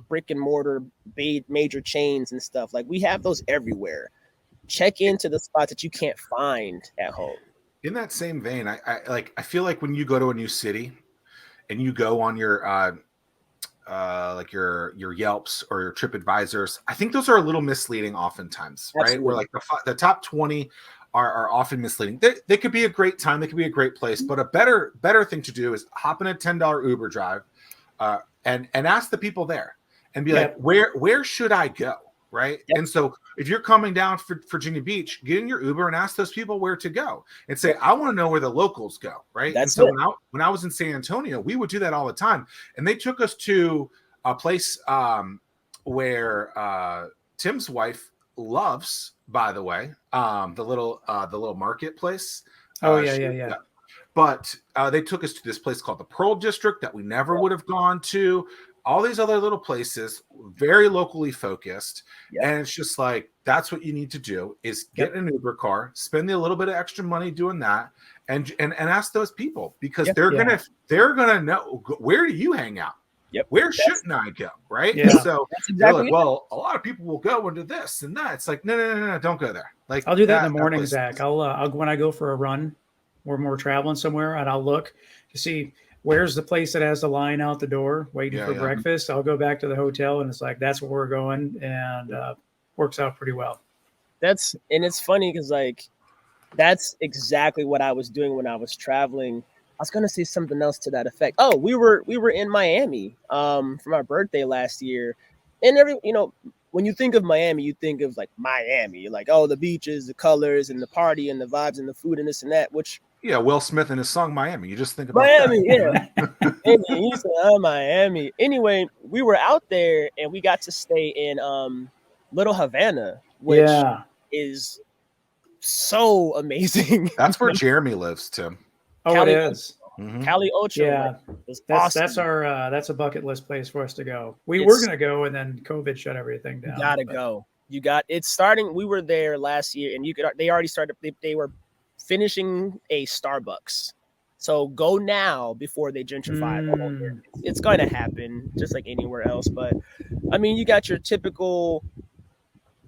brick and mortar major chains and stuff. Like we have those everywhere. Check into the spots that you can't find at home. In that same vein, I feel like when you go to a new city and you go on your like your Yelps or your TripAdvisors, I think those are a little misleading oftentimes, right? Absolutely. Where like the top 20 are often misleading. They could be a great time, they could be a great place, but a better thing to do is hop in a $10 Uber drive and ask the people there and be like, where should I go? Right. Yep. And so if you're coming down for Virginia Beach, get in your Uber and ask those people where to go and say, I want to know where the locals go. Right. That's and so when I was in San Antonio, we would do that all the time. And they took us to a place where Tim's wife loves, by the way, the little marketplace. Yeah. But they took us to this place called the Pearl District that we never would have gone to. All these other little places, very locally focused. Yep. And it's just like, that's what you need to do is get an Uber car, spend a little bit of extra money doing that, and ask those people, because they're gonna know, where do you hang out? Yep. Where shouldn't I go? Right. Yeah. So exactly like, well, a lot of people will go into this and that. It's like, no, don't go there. Like, I'll do that in the morning, Zach. I'll when I go for a run or we're traveling somewhere, and I'll look to see where's the place that has the line out the door waiting for breakfast. I'll go back to the hotel, and it's like, that's where we're going, and works out pretty well. And it's funny because like that's exactly what I was doing when I was traveling. I was gonna say something else to that effect. Oh, we were in Miami for my birthday last year, and when you think of Miami, you think of like Miami. You're like, oh, the beaches, the colors, and the party, and the vibes, and the food, and this and that. Which Will Smith and his song Miami. You just think about Miami, that. Yeah. And he said, oh, Miami. Anyway, we were out there and we got to stay in Little Havana, which is so amazing. That's where Jeremy lives, Tim. Oh, Cali, it is. Mm-hmm. Cali Ocho. Yeah, that's our that's a bucket list place for us to go. We were gonna go, and then COVID shut everything down. You gotta go. It's starting. We were there last year, and they already started. They were finishing a Starbucks. So go now before they gentrify. It's going to happen just like anywhere else. But I mean, you got your typical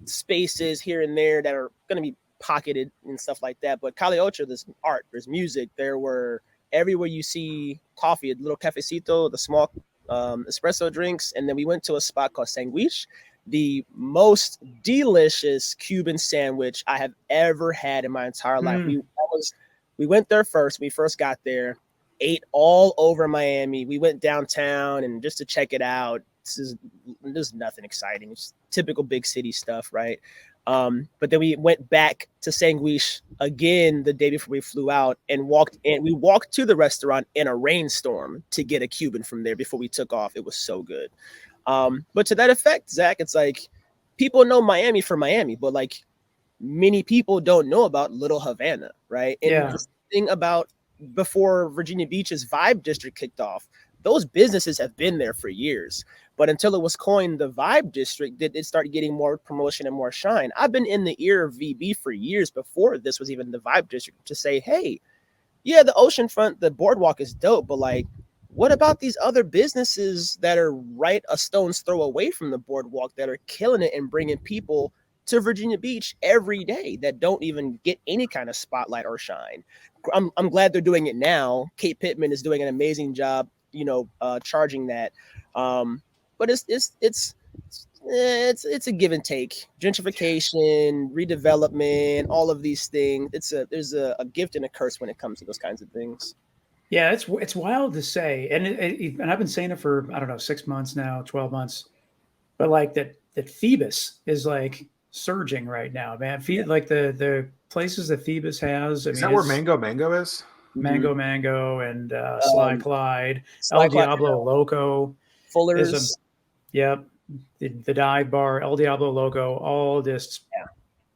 spaces here and there that are going to be pocketed and stuff like that. But Cali Ocho, there's art, there's music. There were everywhere you see coffee, a little cafecito, the small espresso drinks. And then we went to a spot called Sanguich, the most delicious Cuban sandwich I have ever had in my entire life. We went there first. We first got there, ate all over Miami. We went downtown and just to check it out. There's nothing exciting. It's typical big city stuff, right? But then we went back to Sanguich again the day before we flew out and we walked to the restaurant in a rainstorm to get a Cuban from there before we took off. It was so good. But to that effect, Zach, it's like people know Miami for Miami, but like many people don't know about Little Havana, right? And the thing about before Virginia Beach's Vibe District kicked off, those businesses have been there for years. But until it was coined the Vibe District, it started getting more promotion and more shine. I've been in the ear of VB for years before this was even the Vibe District to say, hey, yeah, the oceanfront, the boardwalk is dope, but like, what about these other businesses that are right a stone's throw away from the boardwalk that are killing it and bringing people to Virginia Beach every day that don't even get any kind of spotlight or shine? I'm glad they're doing it now. Kate Pittman is doing an amazing job, charging that. But it's a give and take. Gentrification, redevelopment, all of these things. There's a gift and a curse when it comes to those kinds of things. Yeah, it's wild to say, and and I've been saying it for I don't know 6 months now, 12 months, but like that Phoebus is like surging right now, man. Yeah. Like the places that Phoebus has, I Is mean, that where it's Mango Mango is? Mhm. Mango and Sly Clyde, El Sly Clyde, Diablo Loco is a Fuller's. yep, the dive bar, El Diablo Loco, all just Yeah.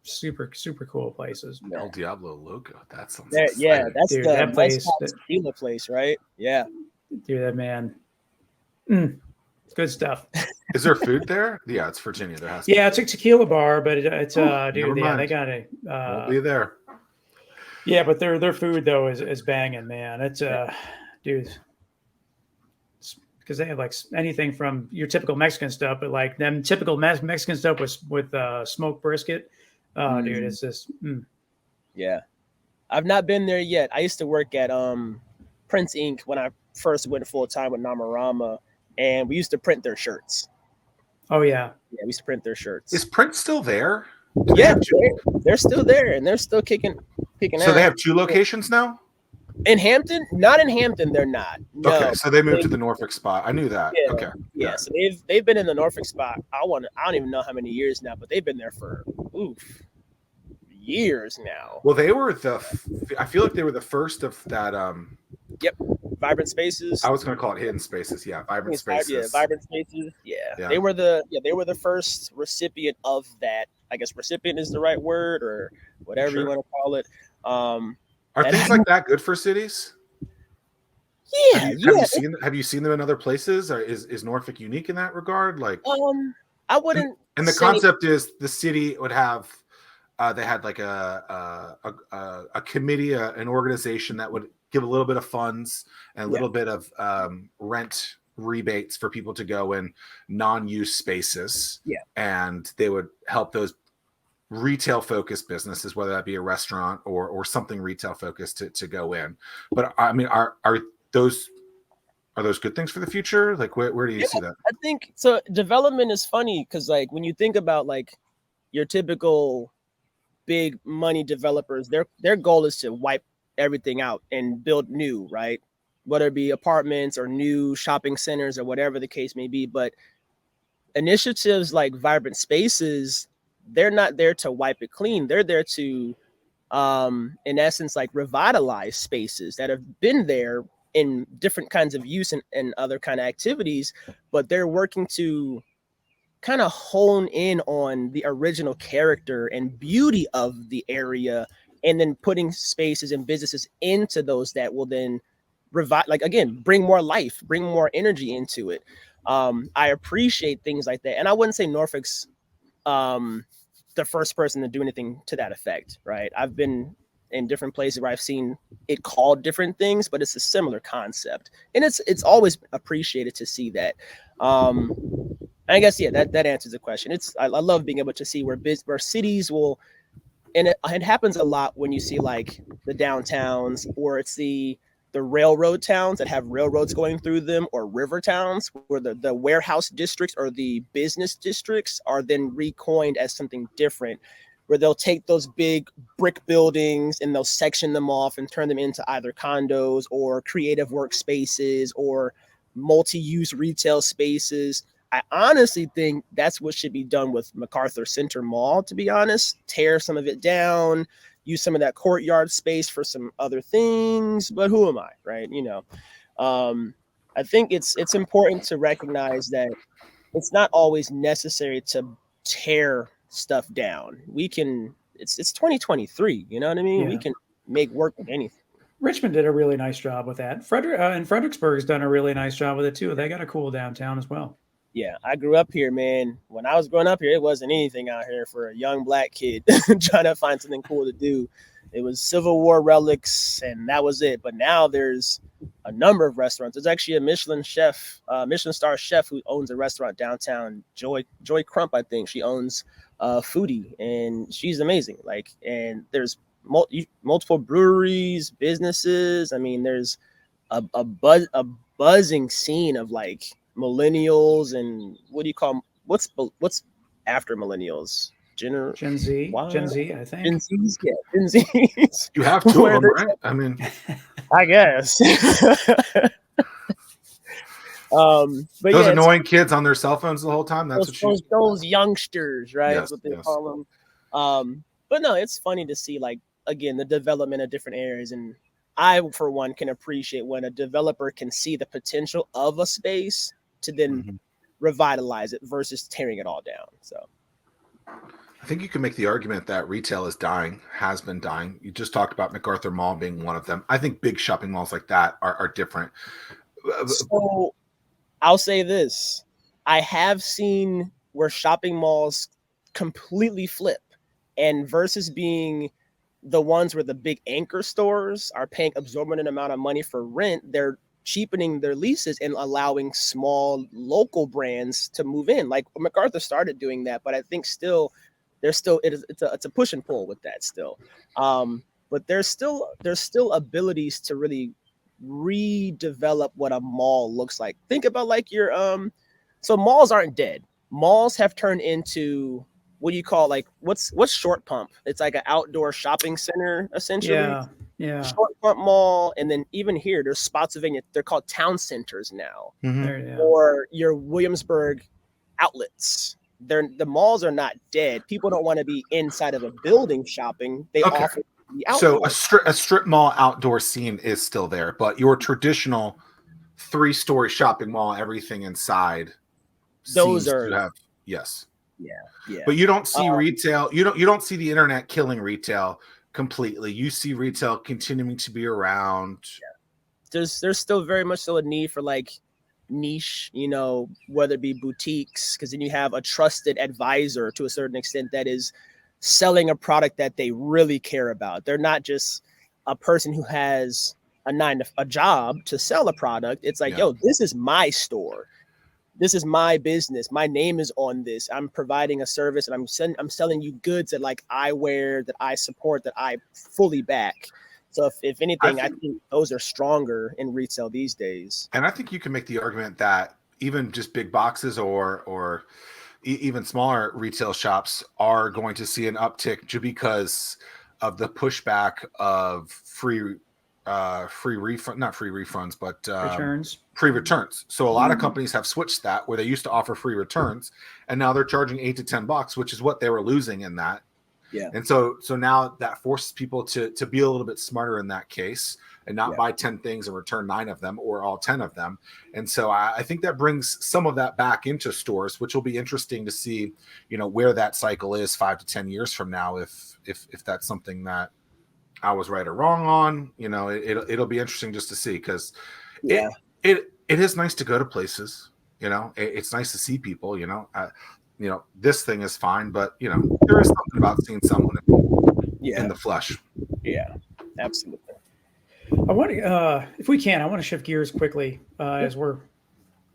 super cool places, El Diablo Loco. That sounds Yeah, exciting. that's dude. the That place, mezcal tequila place, right? Yeah. dude, that man, mm, good stuff. Is there food there? Yeah, it's Virginia. There has to be Yeah, it's food. a tequila bar, but it's Oh, dude, never yeah, they mind. got a Won't be there. yeah, but their food though is banging, man. It's dude, because they have like anything from your typical Mexican stuff, but like them typical Mexican stuff with smoked brisket. Dude, Mm, it's just yeah. I've not been there yet. I used to work at Prince Inc. when I first went full time with Nomarama, and we used to print their shirts. oh yeah, Yeah, we used to print their Is shirts. Prince still there? Do they Yeah, have two? they're still there, and they're still kicking So they ass. have two locations now? In Hampton, not in Hampton, they're not. Okay, No, so they moved they, to the Norfolk spot. I knew that. yeah, Okay. yeah. Yeah. So they've been in the Norfolk spot. I don't even know how many years now, but they've been there for years now. Well, they were I feel like they were the first of that Yep, Vibrant Spaces. I was going to call it hidden spaces. Yeah, I think vibrant it's spaces. Vibrant Spaces. Yeah. Yeah. They were the first recipient of that. I guess recipient is the right word, or whatever you Sure. want to call it. Are And things like that good for cities? yeah, Have you seen them in other places? Or is Norfolk unique in that regard? Like, I wouldn't and the say concept is the city would have they had like a committee, an organization that would give a little bit of funds and a yeah, little bit of rent rebates for people to go in non-use spaces, yeah. and they would help those retail focused businesses, whether that be a restaurant or something retail focused to go in. But I mean, those are those good things for the future? Like, where do you Yeah, see that? I think so. Development is funny because, like, when you think about like your typical big money developers, their goal is to wipe everything out and build new, right? Whether it be apartments or new shopping centers or whatever the case may be. But initiatives like Vibrant Spaces, they're not there to wipe it clean. They're there to, in essence, like revitalize spaces that have been there in different kinds of use and other kind of activities, but they're working to kind of hone in on the original character and beauty of the area, and then putting spaces and businesses into those that will then revive, like, again, bring more life, bring more energy into it. I appreciate things like that, and I wouldn't say Norfolk's um the first person to do anything to that effect, right? I've been in different places where I've seen it called different things, but it's a similar concept, and it's always appreciated to see that. I guess yeah, that answers the question. I love being able to see where cities will, and it happens a lot when you see like the downtowns, or it's the railroad towns that have railroads going through them, or river towns where the warehouse districts or the business districts are then recoined as something different, where they'll take those big brick buildings and they'll section them off and turn them into either condos or creative workspaces or multi-use retail spaces. I honestly think that's what should be done with MacArthur Center Mall, to be honest. Tear some of it down, use some of that courtyard space for some other things. But who am I, right? I think it's important to recognize that it's not always necessary to tear stuff down. It's 2023, you know what I mean? We yeah. can make work with anything. Richmond did a really nice job with that. And Fredericksburg's done a really nice job with it too. They got a cool downtown as well. Yeah, I grew up here, man. When I was growing up here, it wasn't anything out here for a young black kid trying to find something cool to do. It was Civil War relics, and that was it. But now there's a number of restaurants. There's actually a Michelin star chef who owns a restaurant downtown. Joy Crump, I think she owns Foodie, and she's amazing. Like, and there's multiple breweries, businesses. I mean, there's a buzzing scene of like millennials and what do you call what's after millennials? Gen Z, What? Gen Z, I think. Gen Z's, yeah, Gen Z's. You have two Where of them, they- right? I mean, I guess. But those yeah, it's annoying kids on their cell phones the whole time. That's what you. those youngsters, right? Yes, That's what they yes. call them. But no, it's funny to see, like, again, the development of different areas, and I, for one, can appreciate when a developer can see the potential of a space to then Mhm. revitalize it versus tearing it all down. So I think you can make the argument that retail is dying, has been dying. You just talked about MacArthur Mall being one of them. I think big shopping malls like that are different. So I'll say this. I have seen where shopping malls completely flip, and versus being the ones where the big anchor stores are paying exorbitant amount of money for rent, they're cheapening their leases and allowing small local brands to move in. Like MacArthur started doing that, but I think still there's still it's a push and pull with that still. But there's still abilities to really redevelop what a mall looks like. Think about like your so malls aren't dead. Malls have turned into, what do you call, like, what's Short Pump? It's like an outdoor shopping center essentially. Yeah. Short Pump Mall, and then even here there's Spotsylvania. They're called town centers now, There, or your Williamsburg outlets. The malls are not dead. People don't want to be inside of a building shopping. They Okay. offer the So outdoor. a strip mall outdoor scene is still there, but your traditional 3-story shopping mall, everything inside, Those seems are to have, yes. yeah. But you don't see retail. You don't see the internet killing retail completely. You see retail continuing to be around. There's still very much so a need for like niche, whether it be boutiques, because then you have a trusted advisor to a certain extent that is selling a product that they really care about. They're not just a person who has a job to sell a product. It's like, yo, this is my store. This is my business. My name is on this. I'm providing a service, and I'm selling you goods that like I wear, that I support, that I fully back. So if anything, I think those are stronger in retail these days. And I think you can make the argument that even just big boxes or even smaller retail shops are going to see an uptick just because of the pushback of free refund, not free refunds, but free returns. So a lot of companies have switched that, where they used to offer free returns, and now they're charging $8 to $10, which is what they were losing in that. Yeah. And so now that forces people to be a little bit smarter in that case, and not buy 10 things and return 9 of them or all 10 of them. And so I think that brings some of that back into stores, which will be interesting to see, where that cycle is 5 to 10 years from now, if that's something that I was right or wrong on. It'll be interesting just to see, because it is nice to go to places. It's nice to see people. This thing is fine, but there is something about seeing someone in the flesh. Yeah, absolutely. I want to, if we can, I want to shift gears quickly as we're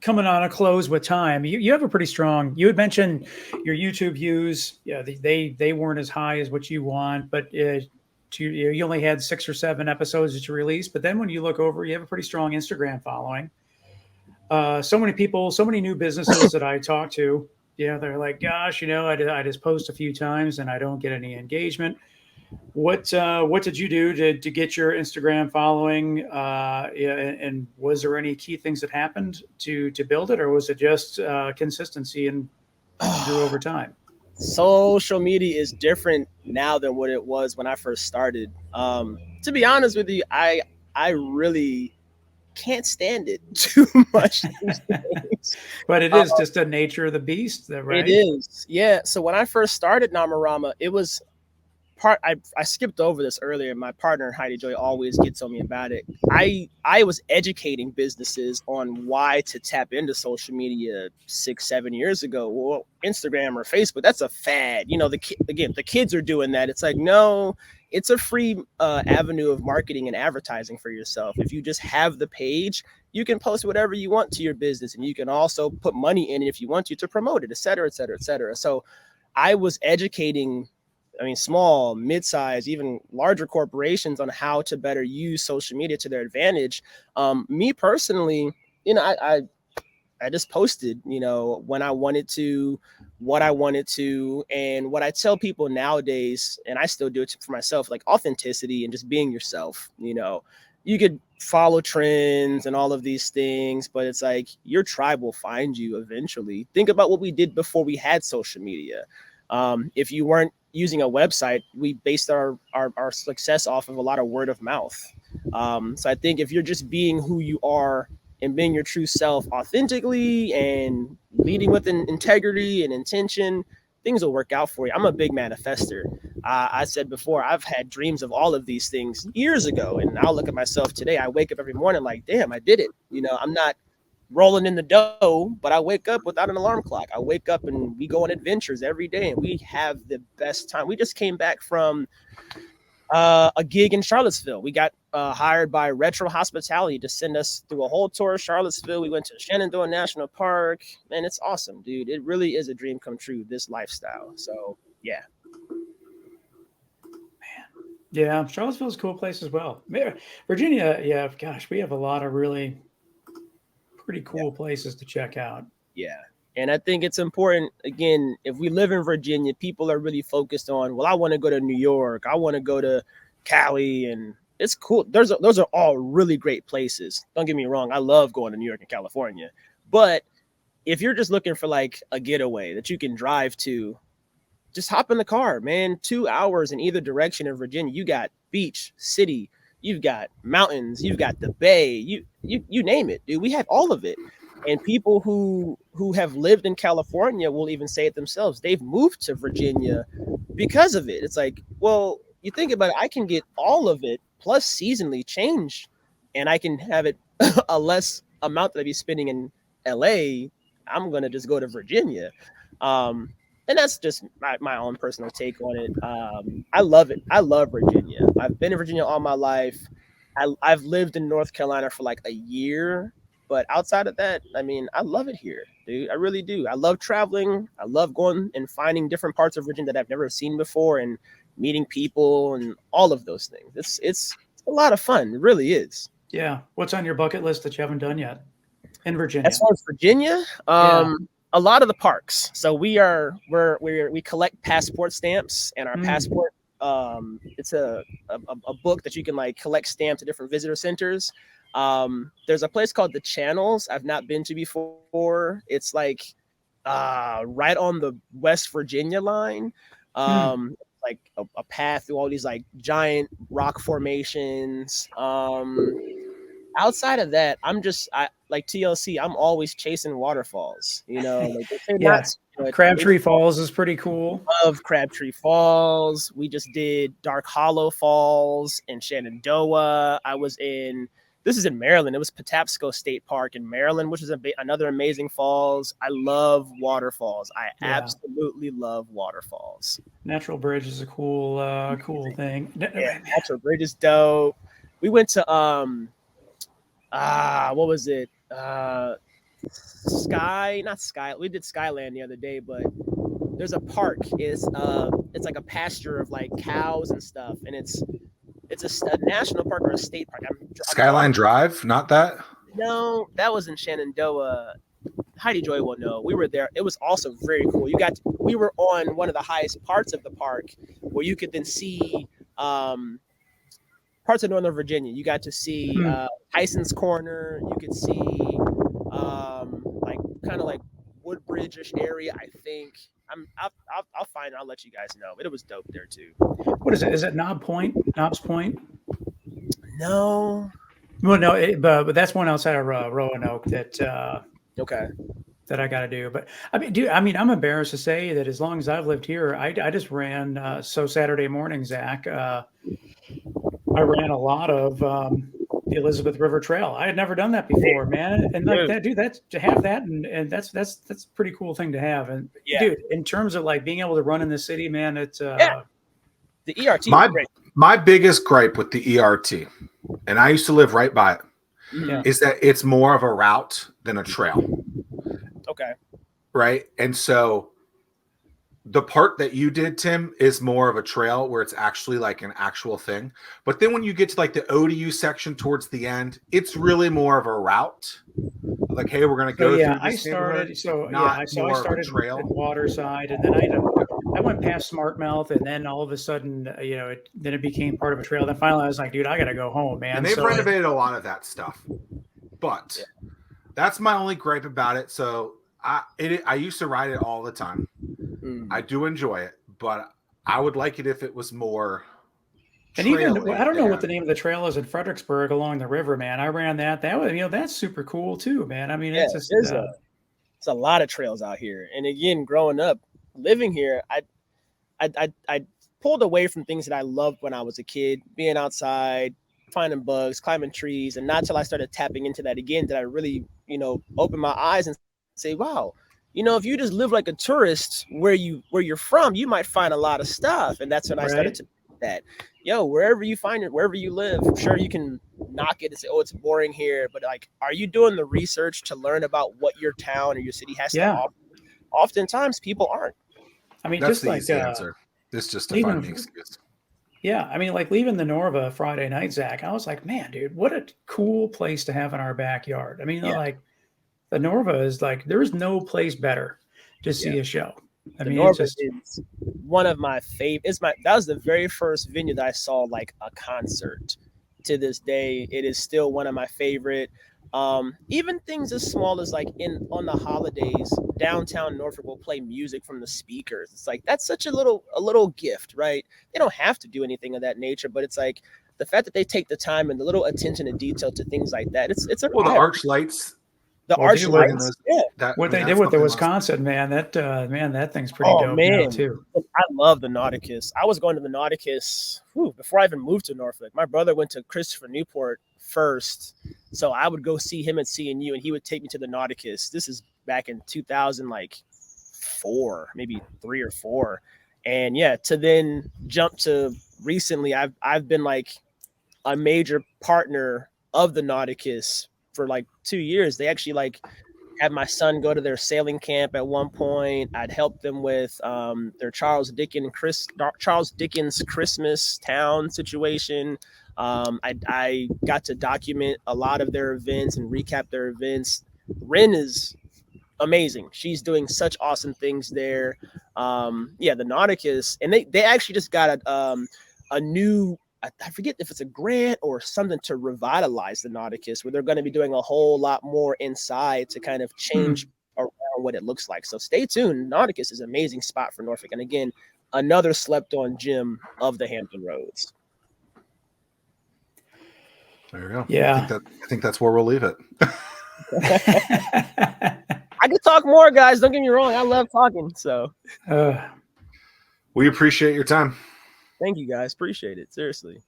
coming on a close with time. You have a pretty strong. You had mentioned your YouTube views. Yeah, they weren't as high as what you want, but you only had 6 or 7 episodes that you released. But then when you look over, you have a pretty strong Instagram following. So many people, so many new businesses that I talk to, they're like, gosh, I just post a few times and I don't get any engagement. What did you do to get your Instagram following? And was there any key things that happened to build it, or was it just consistency and grew over time? Social media is different now than what it was when I first started. To be honest with you, I really can't stand it too much these days. But it is just the nature of the beast, right? It is, yeah. So when I first started Nomarama, it was I skipped over this earlier. My partner Heidi Joy always gets on me about it. I was educating businesses on why to tap into social media 6-7 years ago. Well, Instagram or Facebook, that's a fad. The kids are doing that. It's like, no, it's a free avenue of marketing and advertising for yourself. If you just have the page, you can post whatever you want to your business, and you can also put money in it if you want to promote it, et cetera, et cetera, et cetera. So I was educating, small, mid-size, even larger corporations on how to better use social media to their advantage. Me personally, I just posted, when I wanted to, what I wanted to, and what I tell people nowadays, and I still do it for myself, like authenticity and just being yourself. You could follow trends and all of these things, but it's like your tribe will find you eventually. Think about what we did before we had social media. If you weren't using a website, we based our success off of a lot of word of mouth. So I think if you're just being who you are and being your true self authentically and leading with integrity and intention, things will work out for you. I'm a big manifester. I said before, I've had dreams of all of these things years ago, and I'll look at myself today. I wake up every morning like, damn, I did it. I'm not rolling in the dough, but I wake up without an alarm clock. I wake up and we go on adventures every day, and we have the best time. We just came back from a gig in Charlottesville. We got hired by Retro Hospitality to send us through a whole tour of Charlottesville. We went to Shenandoah National Park, and it's awesome, dude. It really is a dream come true, this lifestyle. So yeah. Yeah, Charlottesville's a cool place as well. Virginia, yeah, gosh, we have a lot of really pretty cool places to check out. Yeah. And I think it's important, again, if we live in Virginia, people are really focused on, well, I want to go to New York. I want to go to Cali, and it's cool. Those are all really great places. Don't get me wrong. I love going to New York and California. But if you're just looking for like a getaway that you can drive to, just hop in the car, man. 2 hours in either direction in Virginia. You got beach, city, you've got mountains, you've got the bay, you name it, dude. We have all of it. And people who have lived in California will even say it themselves. They've moved to Virginia because of it. It's like, well, you think about it, I can get all of it plus seasonally change, and I can have it a less amount that I'd be spending in LA. I'm going to just go to Virginia. And that's just my own personal take on it. I love it. I love Virginia. I've been in Virginia all my life. I've lived in North Carolina for like a year. But outside of that, I mean, I love it here, dude. I really do. I love traveling. I love going and finding different parts of Virginia that I've never seen before and meeting people and all of those things. It's a lot of fun. It really is. Yeah. What's on your bucket list that you haven't done yet in Virginia? As far as Virginia, a lot of the parks. So we collect passport stamps, and our passport, it's a book that you can like collect stamps at different visitor centers. There's a place called the Channels I've not been to before. It's like right on the West Virginia line. Like a path through all these like giant rock formations. Outside of that, I like TLC, I'm always chasing waterfalls, like yes. Crabtree Falls is pretty cool. Love Crabtree Falls. We just did Dark Hollow Falls in Shenandoah. This is in Maryland. It was Patapsco State Park in Maryland, which is another amazing falls. I love waterfalls. I absolutely love waterfalls. Natural Bridge is a cool thing. Yeah, Natural Bridge is dope. We went to what was it? Not Sky. We did Skyland the other day, but there's a park. It's like a pasture of like cows and stuff, and it's a national park or a state park. Skyline Drive, not that? No, that was in Shenandoah. Heidi Joy will know. We were there. It was also very cool. We were on one of the highest parts of the park where you could then see parts of Northern Virginia. You got to see Tyson's Corner. You could see like kind of like Woodbridge-ish area, I think. I'll find it. I'll let you guys know. But it was dope there too. What is it? Is it Knobs Point? No. Well, no, but that's one outside of Roanoke that okay. That I got to do. But I mean, dude, I'm embarrassed to say that as long as I've lived here, I just ran. So Saturday morning, Zach, I ran a lot of the Elizabeth River Trail. I had never done that before, man. And like that, dude, that's to have that, and that's a pretty cool thing to have. And dude, in terms of like being able to run in the city, man, it's the ERT. My biggest gripe with the ERT, and I used to live right by it, is that it's more of a route than a trail. Okay. Right. And so the part that you did, Tim, is more of a trail where it's actually like an actual thing. But then when you get to like the ODU section towards the end, it's really more of a route. Like, hey, we're gonna So go yeah, through I this started. neighborhood, So yeah, not I so I more of a started trail. at Waterside, and then I went past Smartmouth, and then all of a sudden, then it became part of a trail. Then finally, I was like, dude, I gotta go home, man. And they've So renovated a lot of that stuff, but Yeah. that's my only gripe about it. So I used to ride it all the time. I do enjoy it, but I would like it if it was more. and even trail-y I don't know what the than- name of the trail is in Fredericksburg along the river, man. I ran that. That was that's super cool too, man. I mean, Yeah, it's just there's a lot of trails out here. And again, growing up, living here, I pulled away from things that I loved when I was a kid, being outside, finding bugs, climbing trees, and not till I started tapping into that again did I really, open my eyes and say, wow, if you just live like a tourist where you're from, you might find a lot of stuff. And that's when I started right. to that. Wherever you find it, wherever you live, sure you can knock it and say, oh, it's boring here. But like, are you doing the research to learn about what your town or your city has to Yeah. offer? Oftentimes people aren't. I mean, That's just the like easy answer. This just to leaving- find the excuse. yeah, I mean, like leaving the Norva Friday night, Zach. I was like, man, dude, what a cool place to have in our backyard. I mean, Yeah. like the Norva is like there's no place better to see a show. I The mean, Norbert it's just is one of my favorite. That was the very first venue that I saw like a concert. To this day, it is still one of my favorite. Even things as small as like on the holidays, downtown Norfolk will play music from the speakers. It's like that's such a little gift, right? They don't have to do anything of that nature, but it's like the fact that they take the time and the little attention and detail to things like that. It's a Well, the arch lights. the Well, arch dude, lights. Yeah. what they did with the Wisconsin, man. That thing's pretty dope now too. I love the Nauticus. I was going to the Nauticus before I even moved to Norfolk. My brother went to Christopher Newport first, so I would go see him at CNU, and he would take me to the Nauticus. This is back in 2004, maybe 3 or 4, and yeah, to then jump to recently, I've been like a major partner of the Nauticus for like 2 years. They actually like had my son go to their sailing camp at one point. I'd help them with their Charles Dickens Christmas town situation. I got to document a lot of their events and recap their events. Ren is amazing. She's doing such awesome things there. The Nauticus, and they actually just got a new, I forget if it's a grant or something to revitalize the Nauticus, where they're going to be doing a whole lot more inside to kind of change around what it looks like. So stay tuned. Nauticus is an amazing spot for Norfolk. And again, another slept on gem of the Hampton Roads. There you go. Yeah. I think that's where we'll leave it. I could talk more, guys. Don't get me wrong. I love talking. So We appreciate your time. thank you, guys. Appreciate it. Seriously.